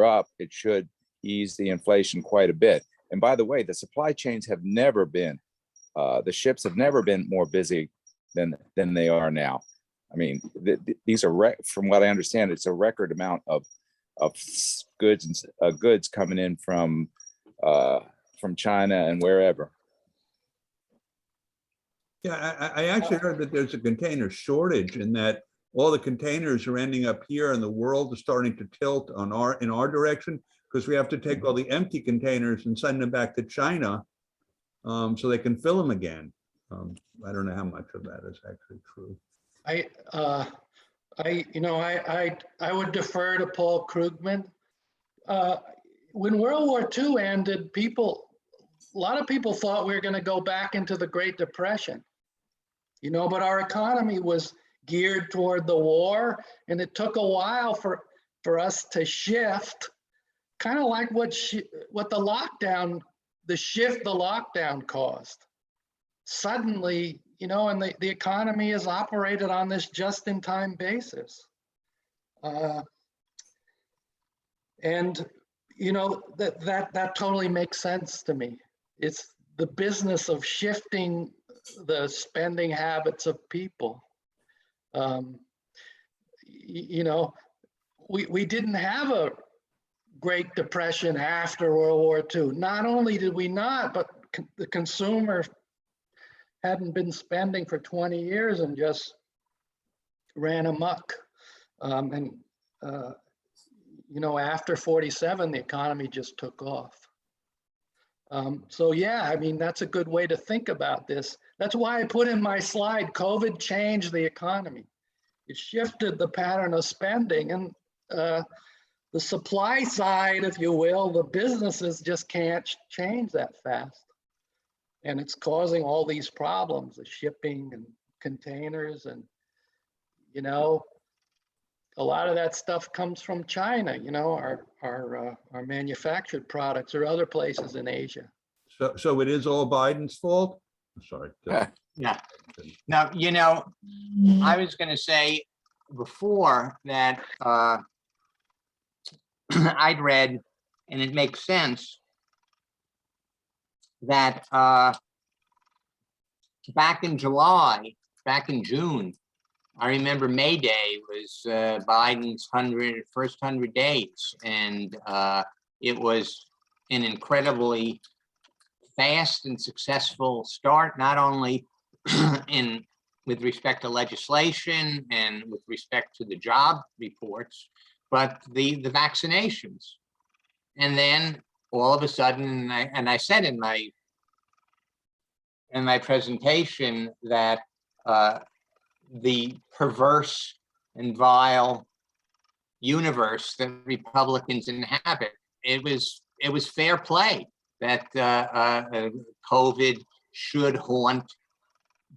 up, it should ease the inflation quite a bit. And by the way, the supply chains have never been, the ships have never been more busy than they are now. I mean, these are, from what I understand, it's a record amount of goods coming in from China and wherever. yeah, I actually heard that there's a container shortage and that all the containers are ending up here and the world is starting to tilt in our direction because we have to take all the empty containers and send them back to China so they can fill them again. I don't know how much of that is actually true. I would defer to Paul Krugman. When World War II ended, a lot of people thought we were going to go back into the Great Depression, but our economy was geared toward the war, and it took a while for us to shift, kind of like what the shift the lockdown caused. Suddenly, and the economy is operated on this just-in-time basis. And that totally makes sense to me. It's the business of shifting the spending habits of people. We didn't have a Great Depression after World War II. Not only did we not, but the consumer hadn't been spending for 20 years and just ran amok. After 47, the economy just took off. So yeah, I mean, that's a good way to think about this. That's why I put in my slide, COVID changed the economy. It shifted the pattern of spending, and the supply side, if you will, the businesses just can't change that fast. And it's causing all these problems, the shipping and containers, and a lot of that stuff comes from China, our manufactured products or other places in Asia. So it is all Biden's fault? Sorry. yeah. Now, I was going to say before that I'd read, and it makes sense, that back in June, I remember May Day was Biden's first 100 days, and it was an incredibly fast and successful start, not only with respect to legislation and with respect to the job reports, but the vaccinations. And then all of a sudden, and I said in my presentation that the perverse and vile universe that Republicans inhabit, it was fair play that COVID should haunt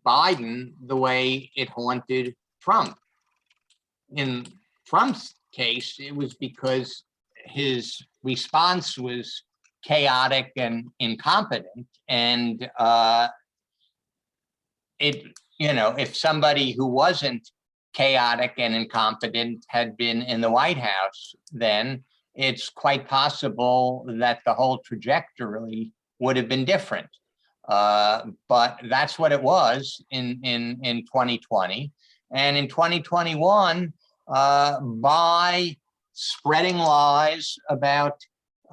Biden the way it haunted Trump. In Trump's case, it was because his response was chaotic and incompetent, and if somebody who wasn't chaotic and incompetent had been in the White House, then it's quite possible that the whole trajectory would have been different. But that's what it was in 2020. And in 2021, by spreading lies about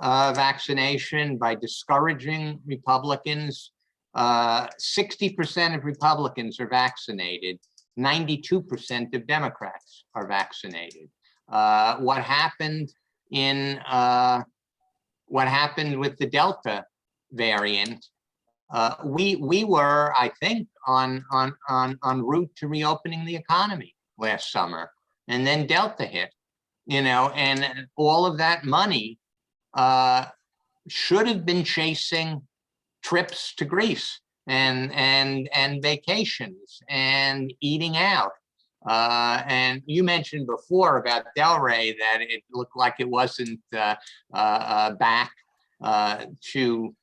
vaccination, by discouraging Republicans, 60% of Republicans are vaccinated, 92% of Democrats are vaccinated. What happened with the Delta variant? We were, I think, on route to reopening the economy last summer, and then Delta hit, and all of that money should have been chasing trips to Greece and vacations and eating out. And you mentioned before about Delray that it looked like it wasn't back to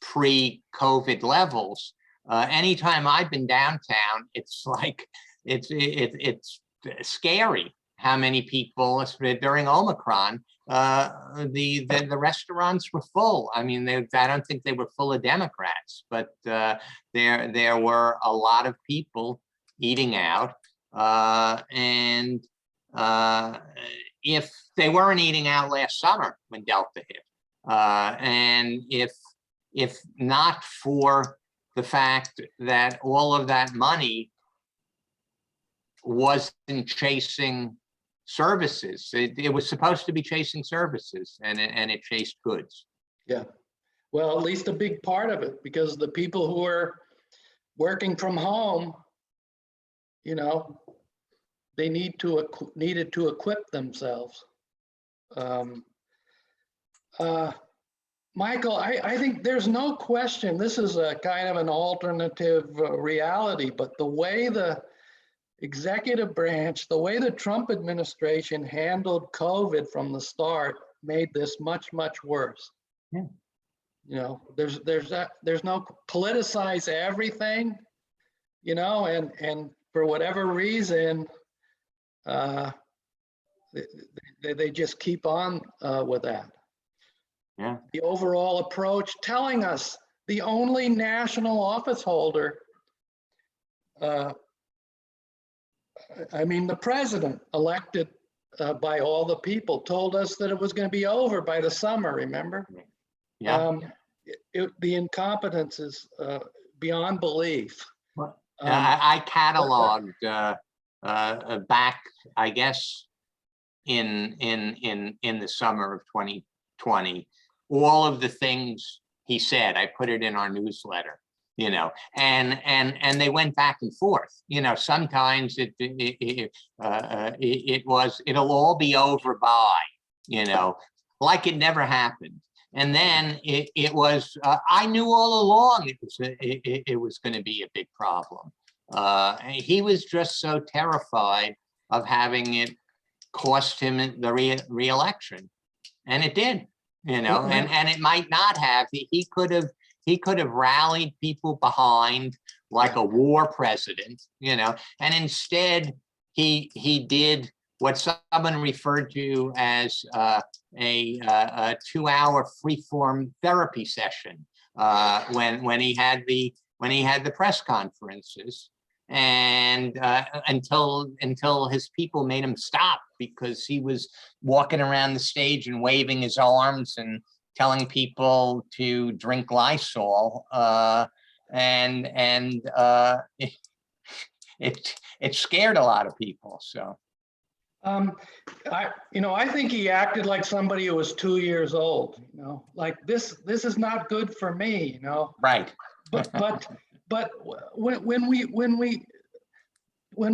pre-COVID levels. Anytime I've been downtown, it's like it's scary how many people during Omicron. The restaurants were full. I mean, I don't think they were full of Democrats, but there were a lot of people eating out. And if they weren't eating out last summer when Delta hit, and if not for the fact that all of that money wasn't chasing services, it was supposed to be chasing services, and it chased goods. Yeah, well, at least a big part of it, because the people who are working from home, they needed to equip themselves. Michael, I think there's no question this is a kind of an alternative reality, but the way the executive branch, the way the Trump administration handled COVID from the start made this much, much worse. Yeah. There's no politicize everything, and for whatever reason, they just keep on with that. Yeah. The overall approach telling us the only national office holder, the president elected by all the people, told us that it was going to be over by the summer, remember? Yeah. The incompetence is beyond belief. I cataloged back, I guess, in the summer of 2020, all of the things he said. I put it in our newsletter, and they went back and forth. Sometimes it'll all be over by, like it never happened. And then it was, I knew all along it was going to be a big problem. He was just so terrified of having it cost him the re-election, and it did. And it might not have. He could have rallied people behind like a war president, and instead he did what someone referred to as a 2-hour free-form therapy session when he had the press conferences, and until his people made him stop because he was walking around the stage and waving his arms and telling people to drink Lysol, and it scared a lot of people. So. I think he acted like somebody who was 2 years old, like this is not good for me, Right. But when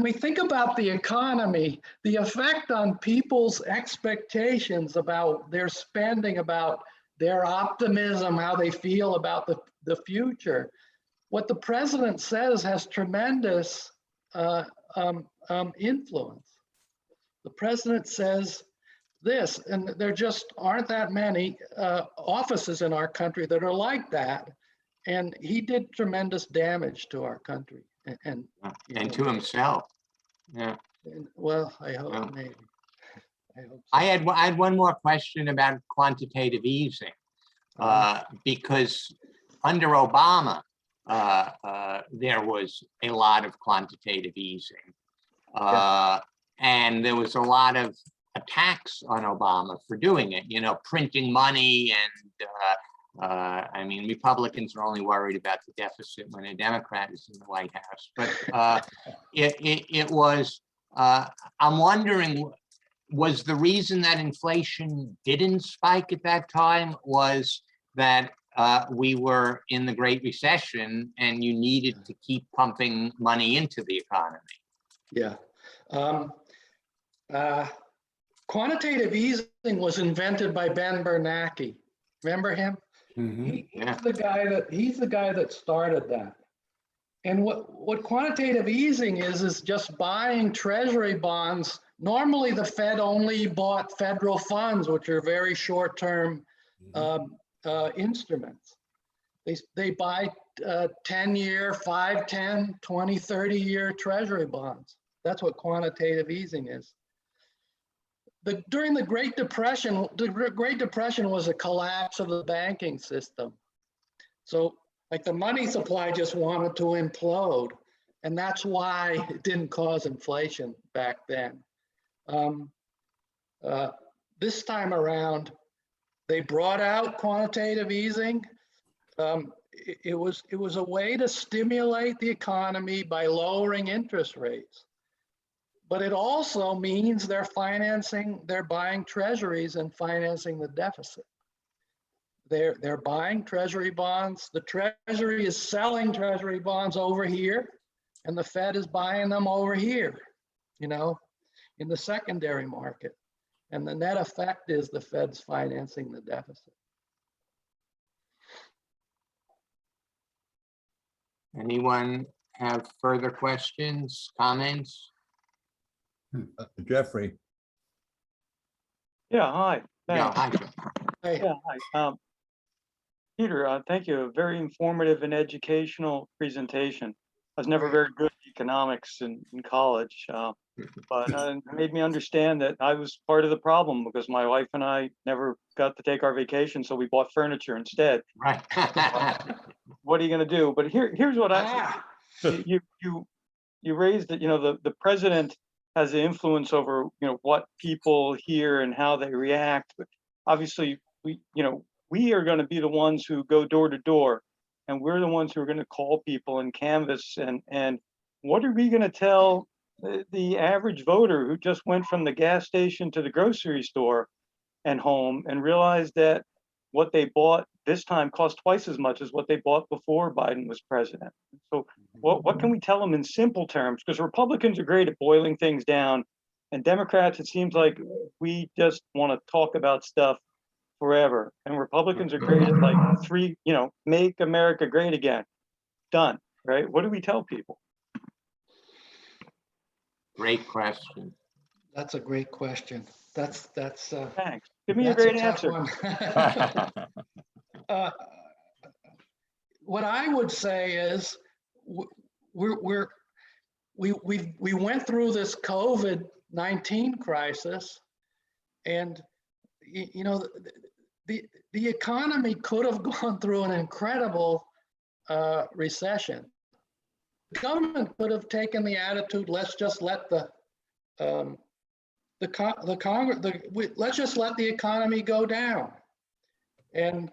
we think about the economy, the effect on people's expectations about their spending, about their optimism, how they feel about the future, what the president says has tremendous influence. The president says this, and there just aren't that many offices in our country that are like that. And he did tremendous damage to our country and to himself. Yeah. Well, I hope maybe. I hope so. I had one more question about quantitative easing. Because under Obama, there was a lot of quantitative easing. And there was a lot of attacks on Obama for doing it, you know, printing money. And I mean, Republicans are only worried about the deficit when a Democrat is in the White House. But it was, I'm wondering, was the reason that inflation didn't spike at that time was that we were in the Great Recession and you needed to keep pumping money into the economy? Yeah. Quantitative easing was invented by Ben Bernanke. Remember him? Mhm. Yeah. He's the guy that started that. And what quantitative easing is just buying treasury bonds. Normally, the Fed only bought federal funds, which are very short-term instruments. They buy 10-year, 5, 10, 20, 30-year treasury bonds. That's what quantitative easing is. During the Great Depression was a collapse of the banking system. So like the money supply just wanted to implode. And that's why it didn't cause inflation back then. This time around, they brought out quantitative easing. It was a way to stimulate the economy by lowering interest rates. But it also means they're buying treasuries and financing the deficit. They're buying treasury bonds. The treasury is selling treasury bonds over here, and the Fed is buying them over here, you know, in the secondary market. And the net effect is the Fed's financing the deficit. Anyone have further questions, comments? Jeffrey, Yeah, hi. Yeah, Thanks. hi, Joe. Hey, Yeah, hi. Peter, thank you. A very informative and educational presentation. I was never very good at economics in college, but it made me understand that I was part of the problem because my wife and I never got to take our vacation, so we bought furniture instead. Right. What are you going to do? But here's what you raised that, you know, the president has the influence over, you know, what people hear and how they react. But obviously, we are going to be the ones who go door to door, and we're the ones who are going to call people and canvass. And what are we going to tell the average voter who just went from the gas station to the grocery store and home and realized that what they bought this time cost twice as much as what they bought before Biden was president? So what can we tell them in simple terms? Because Republicans are great at boiling things down, and Democrats, it seems like we just want to talk about stuff forever. And Republicans are great at like make America great again. Done, right? What do we tell people? Great question. that's a great question. That's Thanks. Give me a great answer. What I would say is we went through this COVID-19 crisis, and you know, the economy could have gone through an incredible recession. The government could have taken the attitude, let's just let let's just let the economy go down. And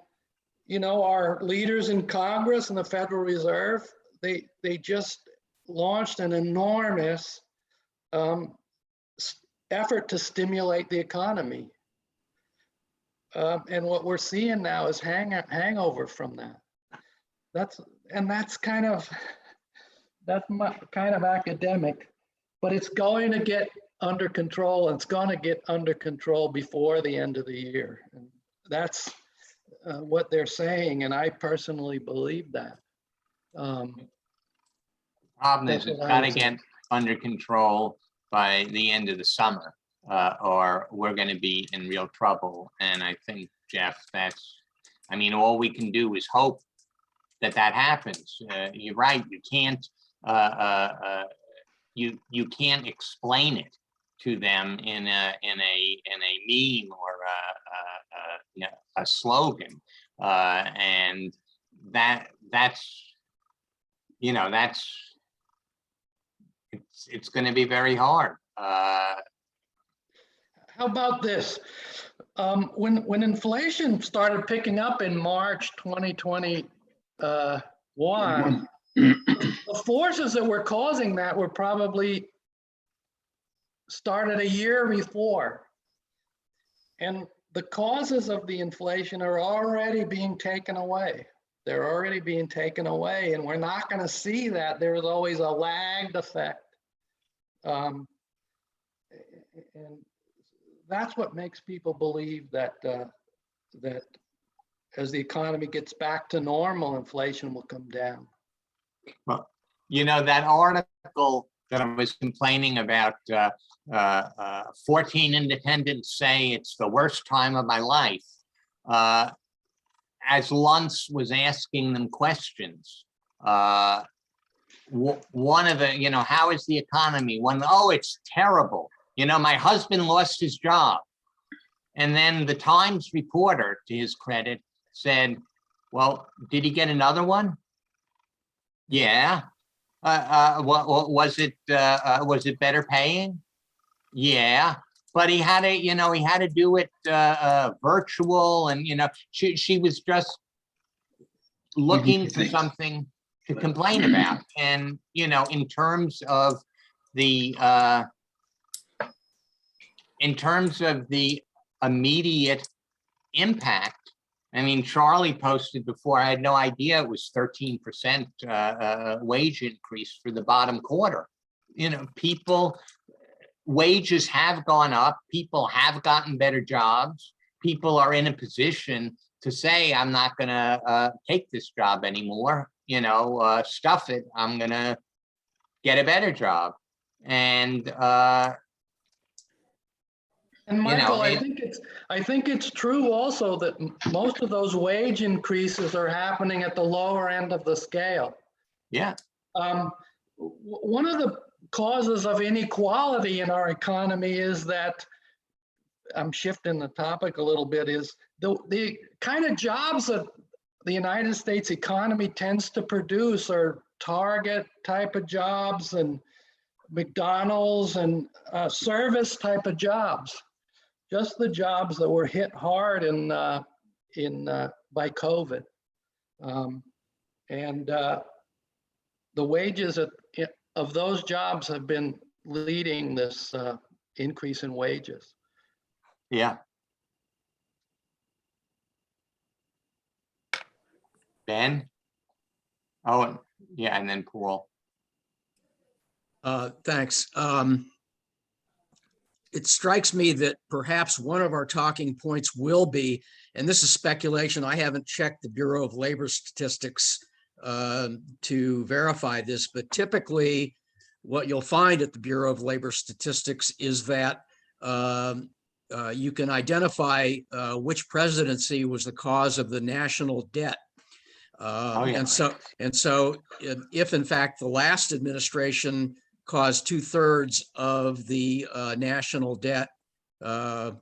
you know, our leaders in Congress and the Federal Reserve, they just launched an enormous effort to stimulate the economy. And what we're seeing now is hangover from that. That's kind of academic, but it's going to get under control, and it's going to get under control before the end of the year. And that's what they're saying, and I personally believe that. Problem is, it's got to get under control by the end of the summer, or we're going to be in real trouble. And I think, Jeff, I mean, all we can do is hope that happens. You're right. You can't, you can't explain it. to them in a meme or a slogan, and that's it's going to be very hard. How about this? When inflation started picking up in March 2021, the forces that were causing that were probably started a year before. And the causes of the inflation are already being taken away. They're already being taken away, and we're not going to see that. There's always a lagged effect. And that's what makes people believe that that as the economy gets back to normal, inflation will come down. Well, that article that I was complaining about, 14 independents say it's the worst time of my life. As Luntz was asking them questions, one of the, how is the economy? Oh, it's terrible. My husband lost his job. And then the Times reporter, to his credit, said, well, did he get another one? Yeah. Was it better paying? Yeah. But he had to do it virtual, and she was just looking for something to complain about. And in terms of the immediate impact, I mean, Charlie posted before, I had no idea it was 13% wage increase for the bottom quarter. Wages have gone up, people have gotten better jobs, people are in a position to say, I'm not gonna take this job anymore, stuff it, I'm gonna get a better job. And Michael, I think it's true also that most of those wage increases are happening at the lower end of the scale. Yeah. One of the causes of inequality in our economy is that, I'm shifting the topic a little bit, is the kind of jobs that the United States economy tends to produce are Target type of jobs and McDonald's and service type of jobs. Just the jobs that were hit hard by COVID, and the wages of those jobs have been leading this increase in wages. Yeah. Ben? Oh, yeah, and then Paul. Thanks. It strikes me that perhaps one of our talking points will be, and this is speculation, I haven't checked the Bureau of Labor Statistics to verify this, but typically what you'll find at the Bureau of Labor Statistics is that you can identify which presidency was the cause of the national debt. And so if in fact the last administration caused 2/3 of the national debt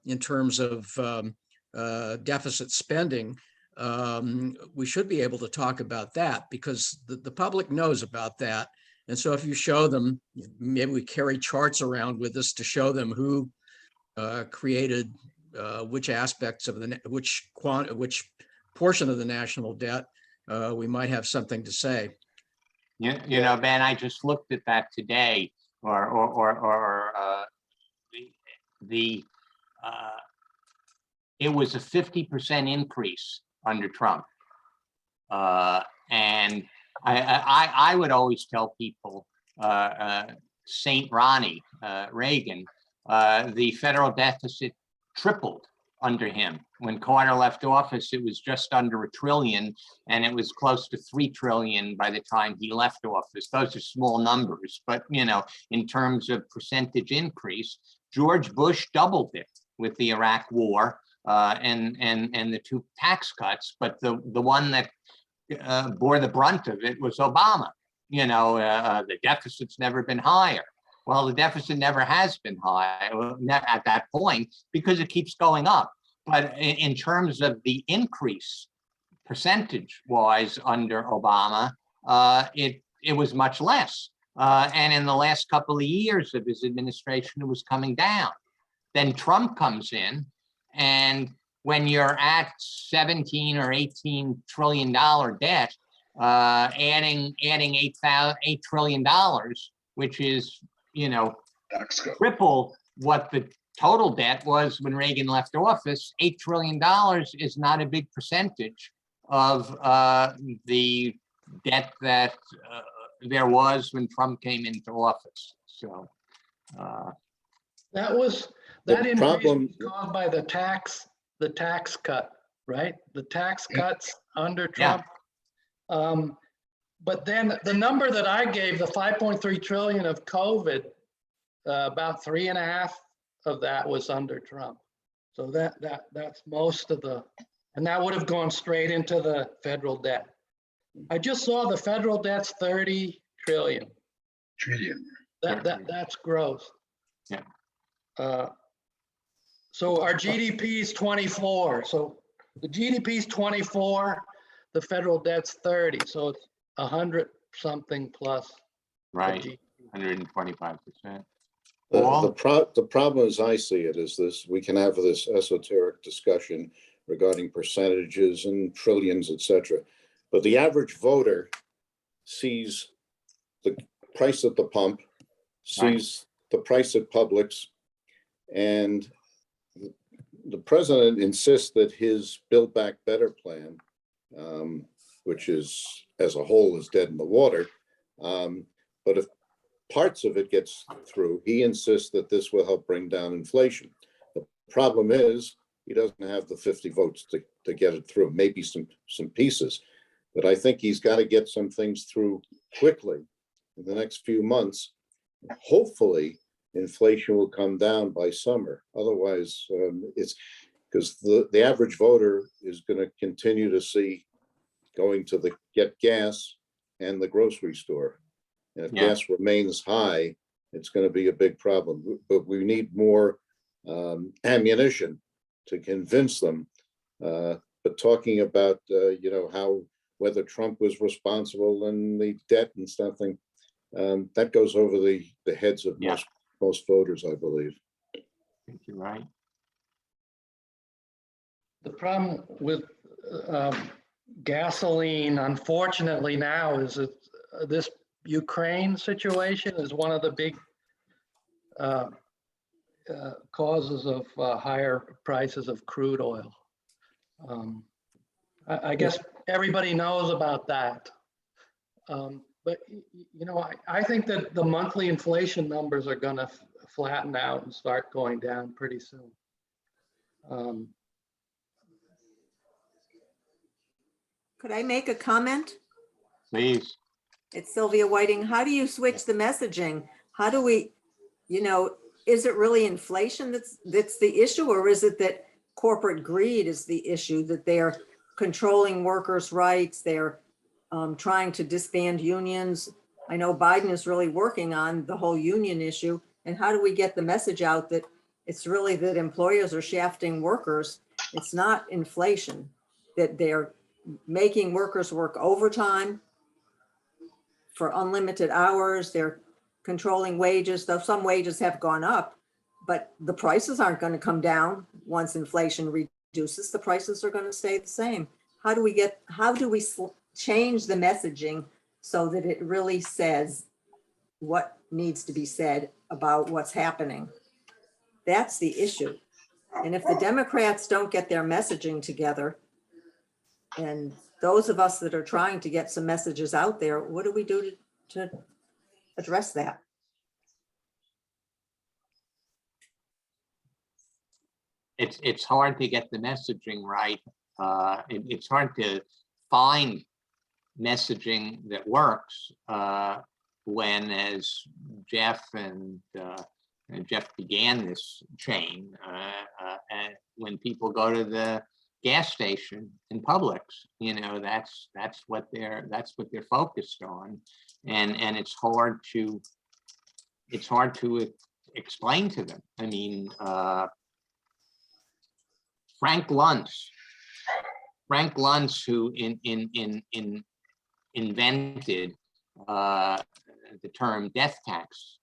in terms of deficit spending, we should be able to talk about that because the public knows about that. And so if you show them, maybe we carry charts around with us to show them who created which aspects of which portion of the national debt, we might have something to say. Ben, I just looked at that today, it was a 50% increase under Trump. And I would always tell people, Saint Ronnie Reagan, the federal deficit tripled under him. When Carter left office, it was just under $1 trillion, and it was close to $3 trillion by the time he left office. Those are small numbers, but in terms of percentage increase, George Bush doubled it with the Iraq War and the 2 tax cuts. But the one that bore the brunt of it was Obama. The deficit's never been higher. Well, the deficit never has been high at that point because it keeps going up. But in terms of the increase percentage wise under Obama, it was much less. And in the last couple of years of his administration, it was coming down. Then Trump comes in, and when you're at 17 or 18 trillion dollar debt, adding $8 trillion, which is, you know, triple what the total debt was when Reagan left office. $8 trillion is not a big percentage of the debt that there was when Trump came into office. So That increase was caused by the tax cut, right? The tax cuts under Trump. But then the number that I gave, the 5.3 trillion of COVID, about 3.5 of that was under Trump. So that's most of the, and that would have gone straight into the federal debt. I just saw the federal debt's 30 trillion. That's gross. Yeah. So our GDP is 24. So the GDP is 24, the federal debt's 30. So it's 100 something plus. right, 125%. The problem as I see it is this: we can have this esoteric discussion regarding percentages and trillions, etc. But the average voter sees the price at the pump, sees the price at Publix, and the president insists that his Build Back Better plan, which is as a whole is dead in the water, but if parts of it gets through, he insists that this will help bring down inflation. The problem is he doesn't have the 50 votes to get it through, maybe some pieces. But I think he's got to get some things through quickly in the next few months. Hopefully, inflation will come down by summer. Otherwise, it's because the average voter is going to continue to see going to get gas and the grocery store. And if gas remains high, it's going to be a big problem. But we need more ammunition to convince them. But talking about, how whether Trump was responsible and the debt and something, that goes over the heads of most voters, I believe. I think you're right. The problem with gasoline, unfortunately, now is that this Ukraine situation is one of the big causes of higher prices of crude oil. I guess everybody knows about that. But, I think that the monthly inflation numbers are going to flatten out and start going down pretty soon. Could I make a comment? Please. It's Sylvia Whiting. How do you switch the messaging? How do we, is it really inflation that's the issue, or is it that corporate greed is the issue, that they're controlling workers' rights, they're trying to disband unions? I know Biden is really working on the whole union issue. And how do we get the message out that it's really that employers are shafting workers? It's not inflation, that they're making workers work overtime for unlimited hours. They're controlling wages, though some wages have gone up, but the prices aren't going to come down once inflation reduces. The prices are going to stay the same. How do we change the messaging so that it really says what needs to be said about what's happening? That's the issue. And if the Democrats don't get their messaging together, and those of us that are trying to get some messages out there, what do we do to address that? It's hard to get the messaging right. It's hard to find messaging that works when, as Jeff and Jeff began this chain, and when people go to the gas station in Publix, that's what they're focused on, and it's hard to it's hard to explain to them. I mean, Frank Luntz, who invented the term death tax,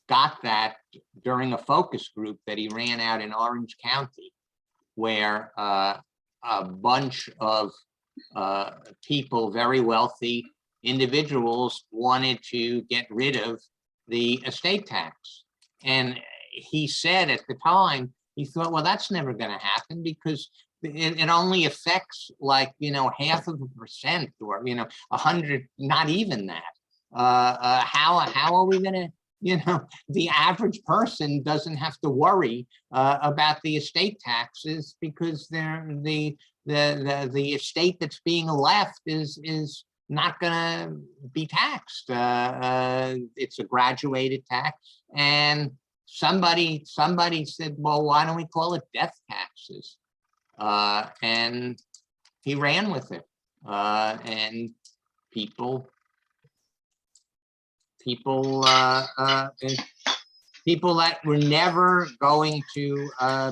got that during a focus group that he ran out in Orange County, where a bunch of people, very wealthy individuals, wanted to get rid of the estate tax. And he said at the time, he thought, well, that's never going to happen because it only affects like, half of a percent or, 100, not even that. How are we going to, the average person doesn't have to worry about the estate taxes because the estate that's being left is not going to be taxed. It's a graduated tax. And somebody said, well, why don't we call it death taxes? And he ran with it. And people that were never going to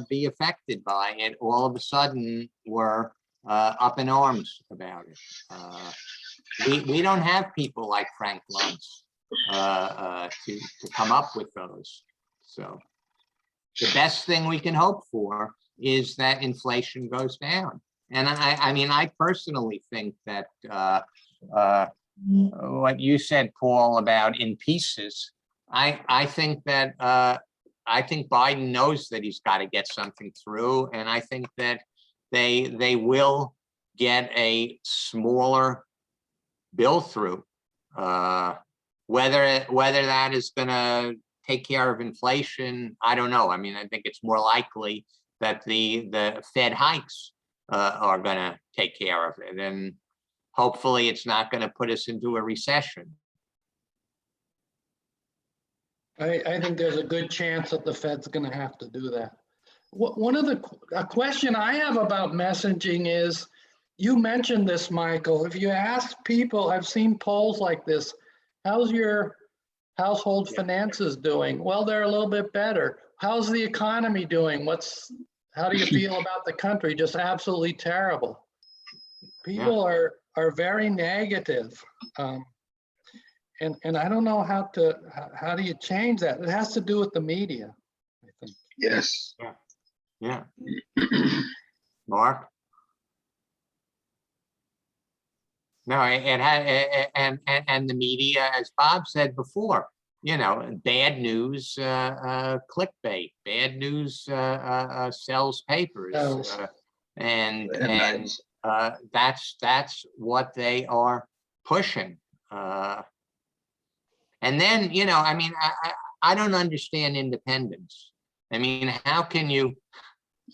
be affected by it all of a sudden were up in arms about it. We don't have people like Frank Luntz to come up with those. So the best thing we can hope for is that inflation goes down. And I mean, I personally think that what you said, Paul, about in pieces, I think that I think Biden knows that he's got to get something through, and I think that they will get a smaller bill through. Whether that is going to take care of inflation, I don't know. I mean, I think it's more likely that the Fed hikes are going to take care of it, and hopefully it's not going to put us into a recession. I think there's a good chance that the Fed's going to have to do that. One of a question I have about messaging is, you mentioned this, Michael. If you ask people, I've seen polls like this, how's your household finances doing? Well, they're a little bit better. How's the economy doing? How do you feel about the country? Just absolutely terrible. People are very negative. And I don't know how do you change that? It has to do with the media, I think. Yes. Yeah. Mark? No, it had, and the media, as Bob said before, bad news, clickbait, bad news sells papers, and that's what they are pushing. And then, I mean, I don't understand independents. I mean, how can you?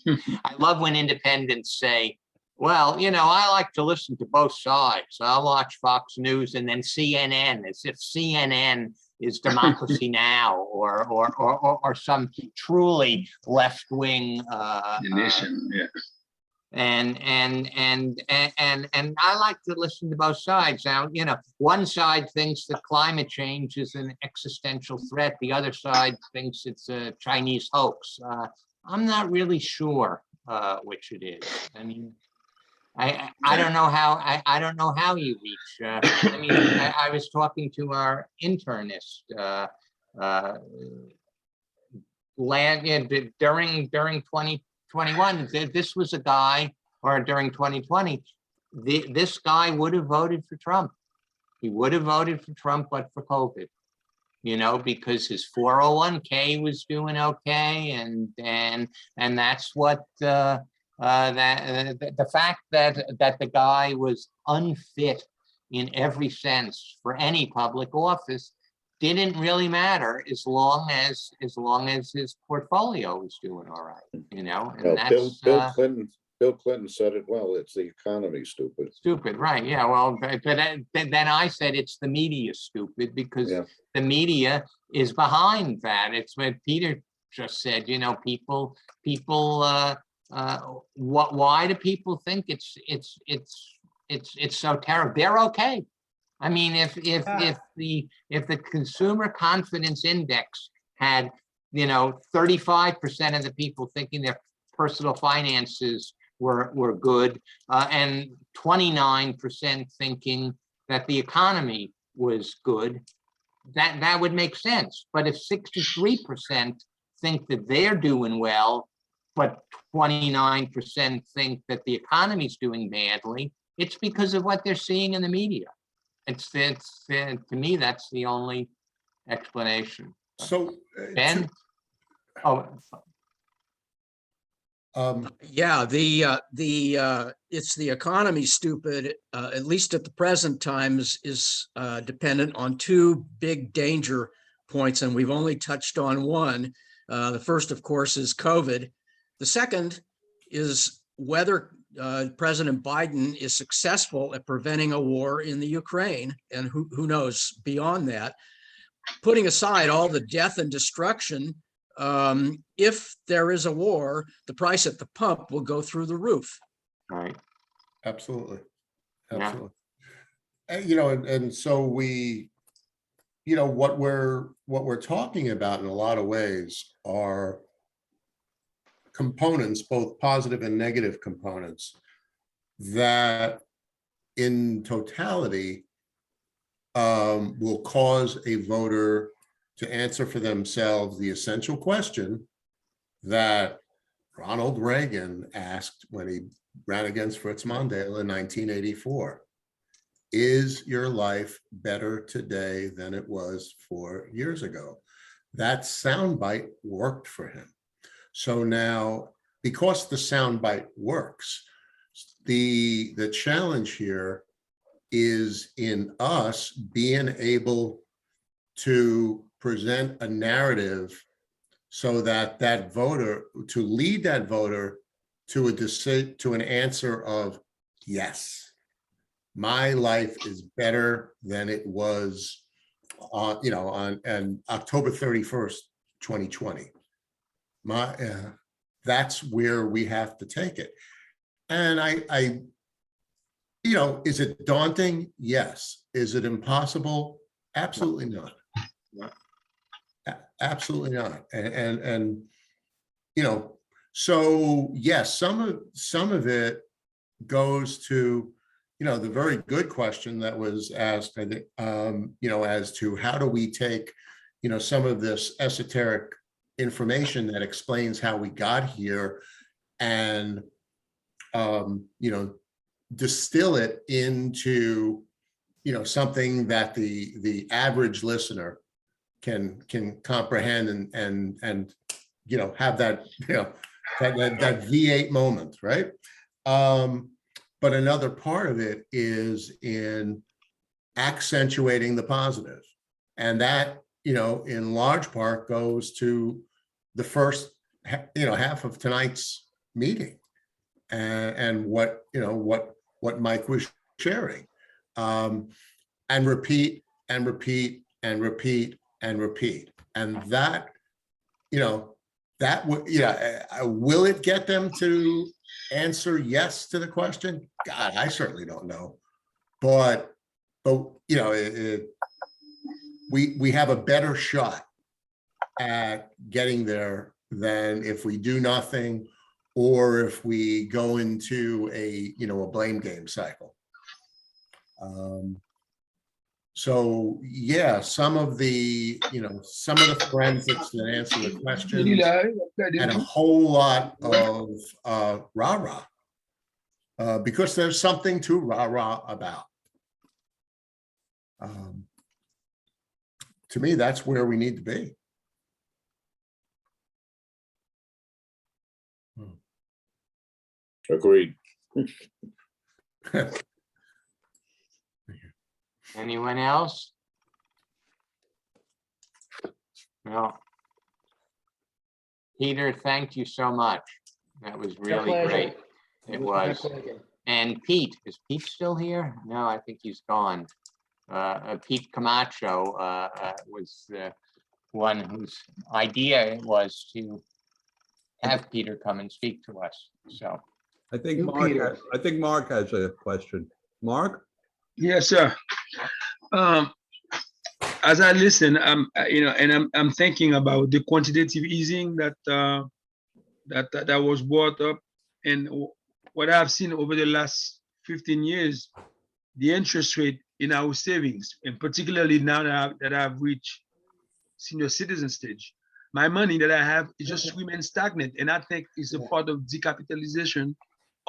I love when independents say, well, I like to listen to both sides. I'll watch Fox News and then CNN, as if CNN is Democracy Now or some truly left-wing nation. Yeah. And I like to listen to both sides. Now, one side thinks that climate change is an existential threat. The other side thinks it's a Chinese hoax. I'm not really sure which it is. I mean, I don't know how I don't know how you reach. I mean, I was talking to our internist during 2021. This was a guy, or during 2020, this guy would have voted for Trump. He would have voted for Trump, but for COVID. Because his 401k was doing okay, and that's what. The fact that the guy was unfit in every sense for any public office didn't really matter as long as his portfolio was doing all right, and that's Bill Clinton said it well. It's the economy, stupid. Stupid, right? Yeah. Well, but then I said it's the media, stupid, because the media is behind that. It's what Peter just said. People. Why do people think it's so terrible? They're okay. I mean, if the consumer confidence index had, 35% of the people thinking their personal finances were good, and 29% thinking that the economy was good, that would make sense. But if 63% think that they're doing well, but 29% think that the economy's doing badly, it's because of what they're seeing in the media. It's to me, that's the only explanation. So, Ben? Oh, Yeah, it's the economy, stupid, at least at the present times, is dependent on two big danger points, and we've only touched on one. The first, of course, is COVID. The second is whether President Biden is successful at preventing a war in the Ukraine, and who knows beyond that. Putting aside all the death and destruction, if there is a war, the price at the pump will go through the roof. right. absolutely. Yeah. Absolutely. And so what we're talking about in a lot of ways are components, both positive and negative components, that in totality will cause a voter to answer for themselves the essential question that Ronald Reagan asked when he ran against Fritz Mondale in 1984. Is your life better today than it was 4 years ago? That soundbite worked for him. So now, because the soundbite works, the challenge here is in us being able to present a narrative so that that voter, to lead that voter to a decision, to an answer of yes, my life is better than it was on October 31st, 2020. That's where we have to take it. And I is it daunting? Yes. Is it impossible? Absolutely not. Absolutely not. And so yes, some of it goes to, the very good question that was asked, I think, as to how do we take, some of this esoteric information that explains how we got here and, distill it into, something that the average listener can comprehend and have that, that V8 moment, right? But another part of it is in accentuating the positive. And that, in large part goes to the first, half of tonight's meeting and what Mike was sharing, and repeat and repeat and repeat and repeat. And that, will it get them to answer yes to the question? God, I certainly don't know. But we have a better shot at getting there than if we do nothing or if we go into a blame game cycle. So yeah, some of the forensics that answer the questions and a whole lot of rah-rah, because there's something to rah-rah about. To me, that's where we need to be. Agreed. Anyone else? No. Peter, thank you so much. That was really pleasure. great. It my was. pleasure. And Pete, is Pete still here? No, I think he's gone. Pete Camacho was the one whose idea it was to have Peter come and speak to us. So I think You, Mark, Peter. I think Mark has a question. Mark? Yes, sir. as I listen, I'm thinking about the quantitative easing that was brought up, and what I've seen over the last 15 years, the interest rate in our savings, and particularly now that I've reached senior citizen stage, my money that I have is just remain stagnant, and I think it's a part of decapitalization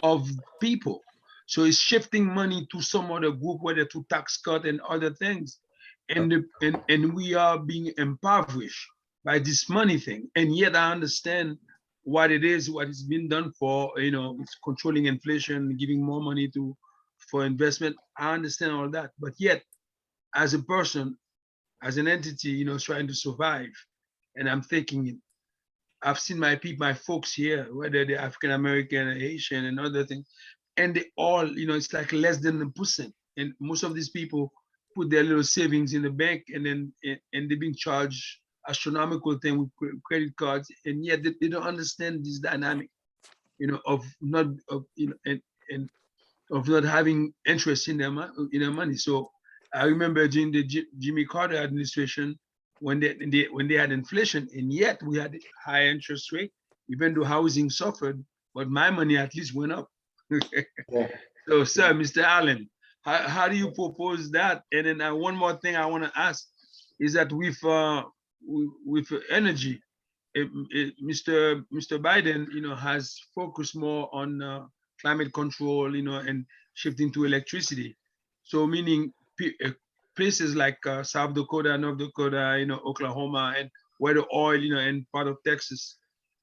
of people. So it's shifting money to some other group, whether to tax cut and other things. And we are being impoverished by this money thing. And yet I understand what it is, what it's been done for, it's controlling inflation, giving more money for investment. I understand all that. But yet, as a person, as an entity, trying to survive, and I'm thinking, I've seen my people, my folks here, whether they're African American, Asian, and other things, and they all, it's like less than 1%. And most of these people put their little savings in the bank, and then they're being charged astronomical thing with credit cards, and yet they don't understand this dynamic, of not of not having interest in their money. So I remember during the Jimmy Carter administration, when they had inflation, and yet we had high interest rate, even though housing suffered, but my money at least went up. So, sir, Mr. Allen, how do you propose that? And then one more thing I want to ask is that with energy, Mr. Biden, has focused more on climate control, and shifting to electricity. So meaning places like South Dakota, North Dakota, Oklahoma, and where the oil, and part of Texas,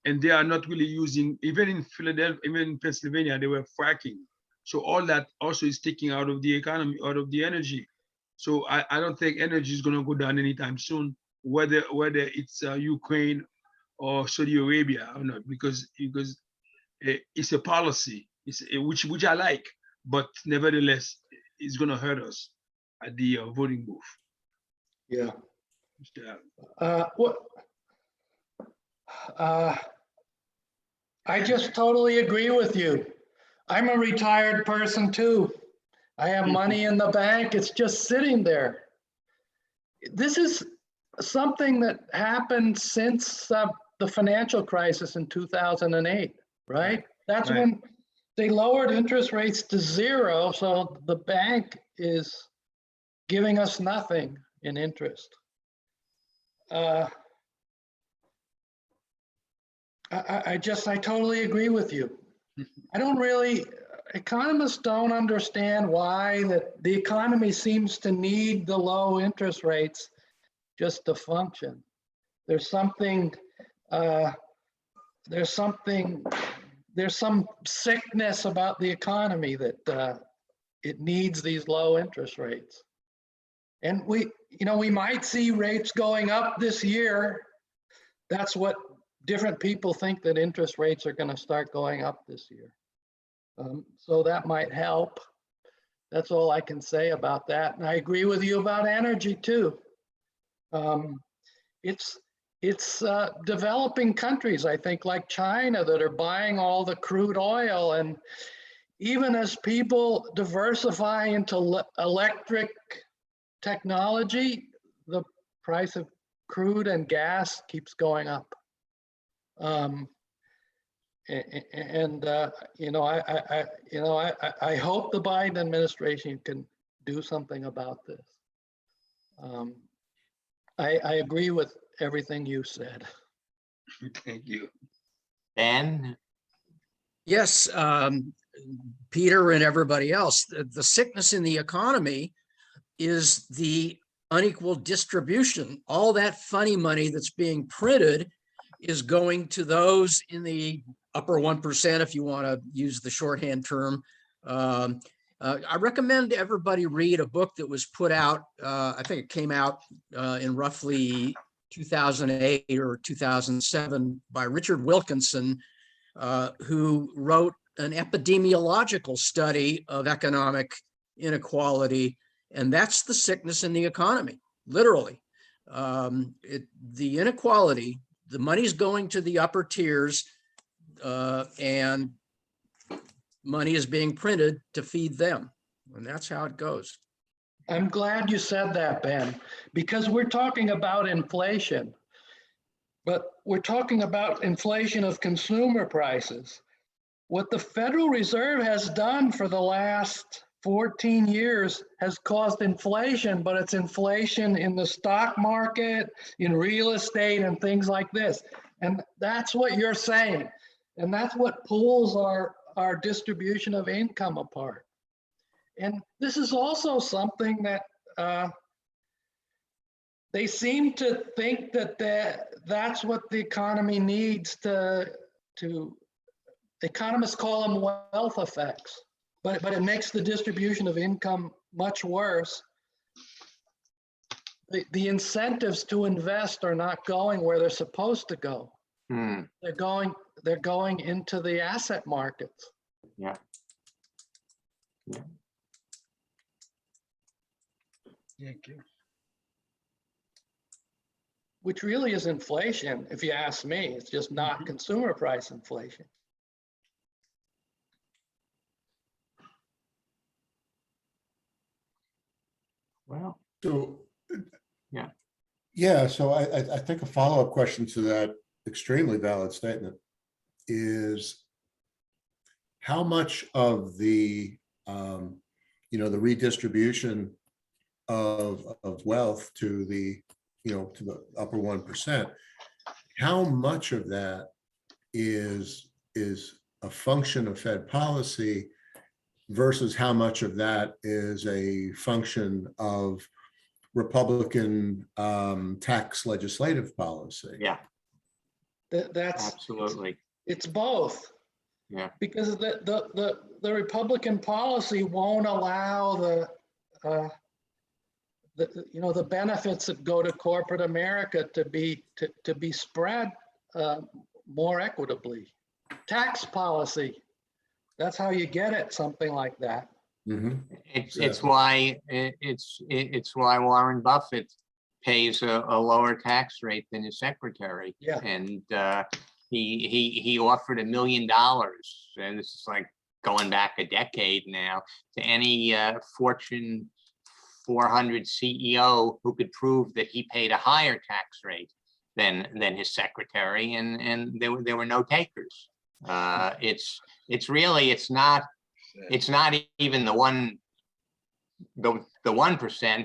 and they are not really using, even in Philadelphia, even in Pennsylvania, they were fracking. So all that also is taking out of the economy, out of the energy. So I don't think energy is going to go down anytime soon, whether it's Ukraine or Saudi Arabia or not, because it's a policy, which I like, but nevertheless, it's going to hurt us at the voting booth. Yeah. Mr. Allen. I just totally agree with you. I'm a retired person too. I have money in the bank. It's just sitting there. This is something that happened since the financial crisis in 2008, right? That's Right. when they lowered interest rates to 0. So the bank is giving us nothing in interest. I totally agree with you. Economists don't understand why that the economy seems to need the low interest rates just to function. There's some sickness about the economy that it needs these low interest rates. And we might see rates going up this year. That's what different people think, that interest rates are going to start going up this year. So that might help. That's all I can say about that. And I agree with you about energy too. It's developing countries, I think, like China, that are buying all the crude oil. And even as people diversify into electric technology, the price of crude and gas keeps going up. I hope the Biden administration can do something about this. I agree with everything you said. Thank you. Dan? Yes, Peter and everybody else, the sickness in the economy is the unequal distribution. All that funny money that's being printed is going to those in the upper 1%, if you want to use the shorthand term. I recommend everybody read a book that was put out, I think it came out in roughly 2008 or 2007 by Richard Wilkinson, who wrote an epidemiological study of economic inequality. And that's the sickness in the economy, literally. The inequality, the money's going to the upper tiers, and money is being printed to feed them. And that's how it goes. I'm glad you said that, Ben, because we're talking about inflation. But we're talking about inflation of consumer prices. What the Federal Reserve has done for the last 14 years has caused inflation, but it's inflation in the stock market, in real estate, and things like this. And that's what you're saying. And that's what pulls our distribution of income apart. And this is also something that they seem to think that's what the economy needs to economists call them wealth effects, but it makes the distribution of income much worse. The incentives to invest are not going where they're supposed to go. They're going into the asset markets. Yeah. Thank you. Which really is inflation, if you ask me. It's just not consumer price inflation. Well, So, yeah. yeah, so I think a follow-up question to that extremely valid statement is how much of the, the redistribution of wealth to the, to the upper 1%, how much of that is a function of Fed policy versus how much of that is a function of Republican tax legislative policy? Yeah, That's absolutely. It's both. Yeah. Because the Republican policy won't allow the benefits that go to corporate America to be spread more equitably. Tax policy, that's how you get it, something like that. It's why Warren Buffett pays a lower tax rate than his secretary. Yeah. And he offered $1 million, and this is like going back a decade now, to any Fortune 400 CEO who could prove that he paid a higher tax rate than his secretary, and there were no takers. It's not even the 1%,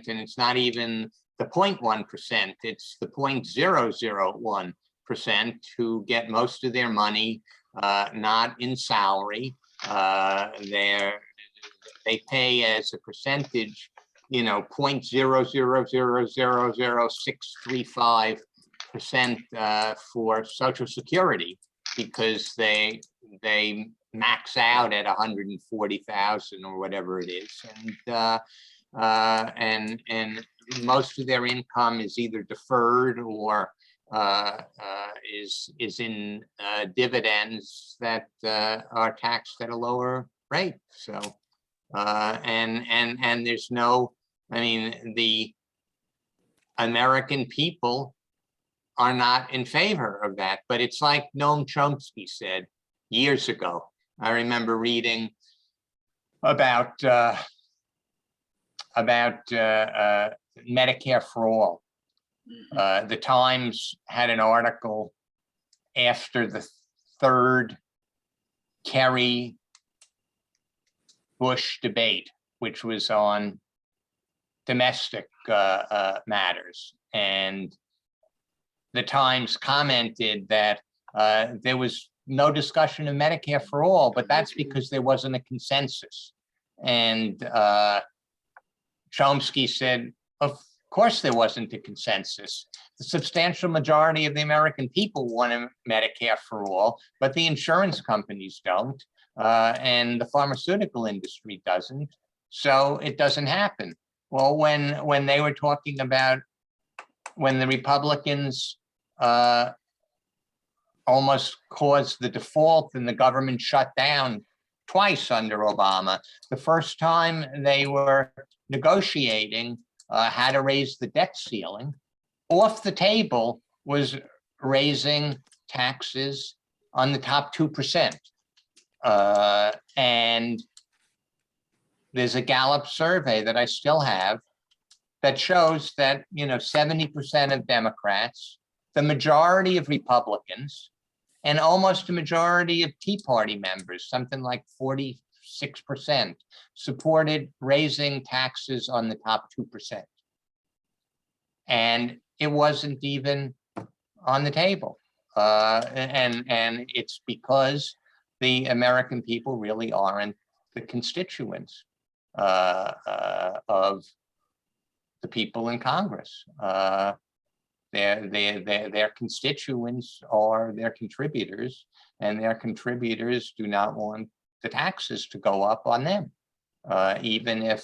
and it's not even the 0.1%. It's the 0.001% who get most of their money not in salary. They pay as a percentage, 0.0000635% for Social Security, because they max out at 140,000 or whatever it is, and most of their income is either deferred or is in dividends that are taxed at a lower rate. So and there's no, the American people are not in favor of that, but it's like Noam Chomsky said years ago. I remember reading about Medicare for all. The Times had an article after the third Kerry Bush debate, which was on domestic matters, and the Times commented that there was no discussion of Medicare for all, but that's because there wasn't a consensus. And Chomsky said, of course there wasn't a consensus. The substantial majority of the American people want Medicare for all, but the insurance companies don't, and the pharmaceutical industry doesn't, so it doesn't happen. Well, when they were talking about when the Republicans almost caused the default and the government shut down twice under Obama, the first time they were negotiating how to raise the debt ceiling, off the table was raising taxes on the top 2%. And there's a Gallup survey that I still have that shows that, 70% of Democrats, the majority of Republicans, and almost a majority of Tea Party members, something like 46%, supported raising taxes on the top 2%. And it wasn't even on the table. And it's because the American people really aren't the constituents of the people in Congress. Their constituents are their contributors, and their contributors do not want the taxes to go up on them, even if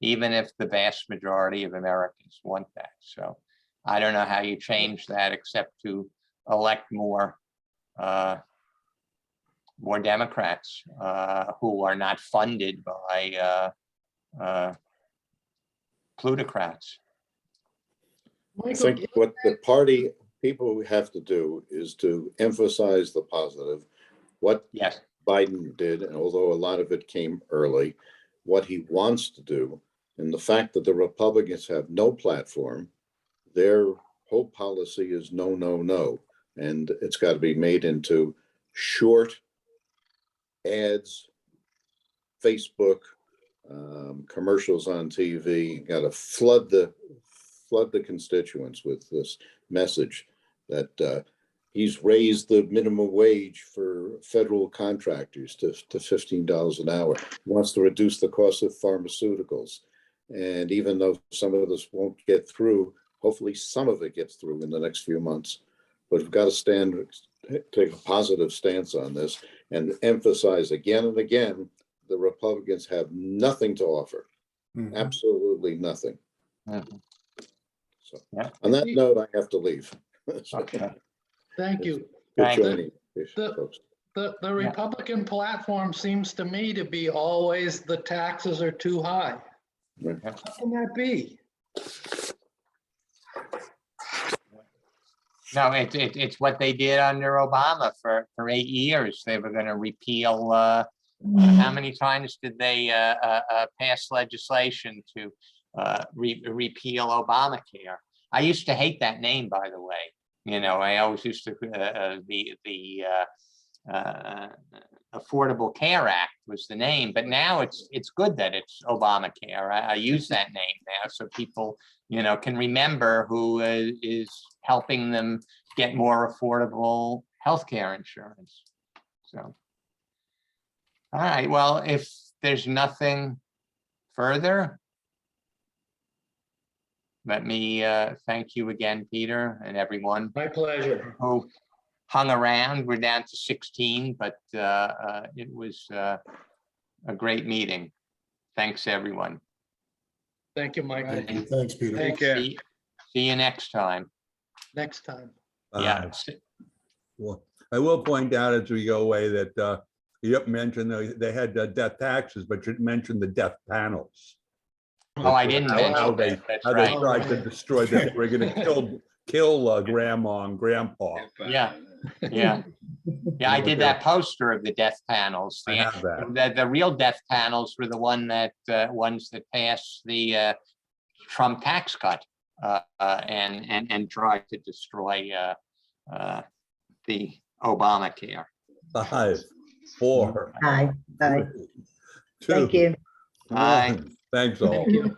the vast majority of Americans want that. So I don't know how you change that except to elect more Democrats who are not funded by plutocrats. I think what the party people have to do is to emphasize the positive. What Yes. Biden did, and although a lot of it came early, what he wants to do, and the fact that the Republicans have no platform, their whole policy is no, no, no. And it's got to be made into short ads, Facebook, commercials on TV. Got to flood the constituents with this message that he's raised the minimum wage for federal contractors to $15 an hour. He wants to reduce the cost of pharmaceuticals. And even though some of this won't get through, hopefully some of it gets through in the next few months. But we've got to take a positive stance on this and emphasize again and again, the Republicans have nothing to offer. Mhm. Absolutely nothing. Mhm. So Yeah. on that note, I have to leave. Okay. Thank you. Good Thank joining, The- folks. The Republican platform seems to me to be always the taxes are too high. Right. How can that be? No, it's what they did under Obama for 8 years. They were going to repeal. How many times did they pass legislation to repeal Obamacare? I used to hate that name, by the way. I always used to the Affordable Care Act was the name, but now it's good that it's Obamacare. I use that name now so people can remember who is helping them get more affordable healthcare insurance. So, all right, well, if there's nothing further, let me thank you again, Peter, and everyone My pleasure. who hung around. We're down to 16, but it was a great meeting. Thanks, everyone. Thank you, Michael. Thanks, Peter. Take care. See you next time. Next time. Yeah. Well, I will point out as we go away that you mentioned they had death taxes, but you mentioned the death panels. Oh, I didn't How mention they, that. That's how they right. tried to destroy that. They were going to kill grandma and grandpa. Yeah. Yeah. Yeah, I did that poster of the death panels. I have that. The real death panels were the ones that passed the Trump tax cut and tried to destroy the Obamacare. 5, 4, Aye, aye. 2, Thank you. 1. Thanks all. Thank you.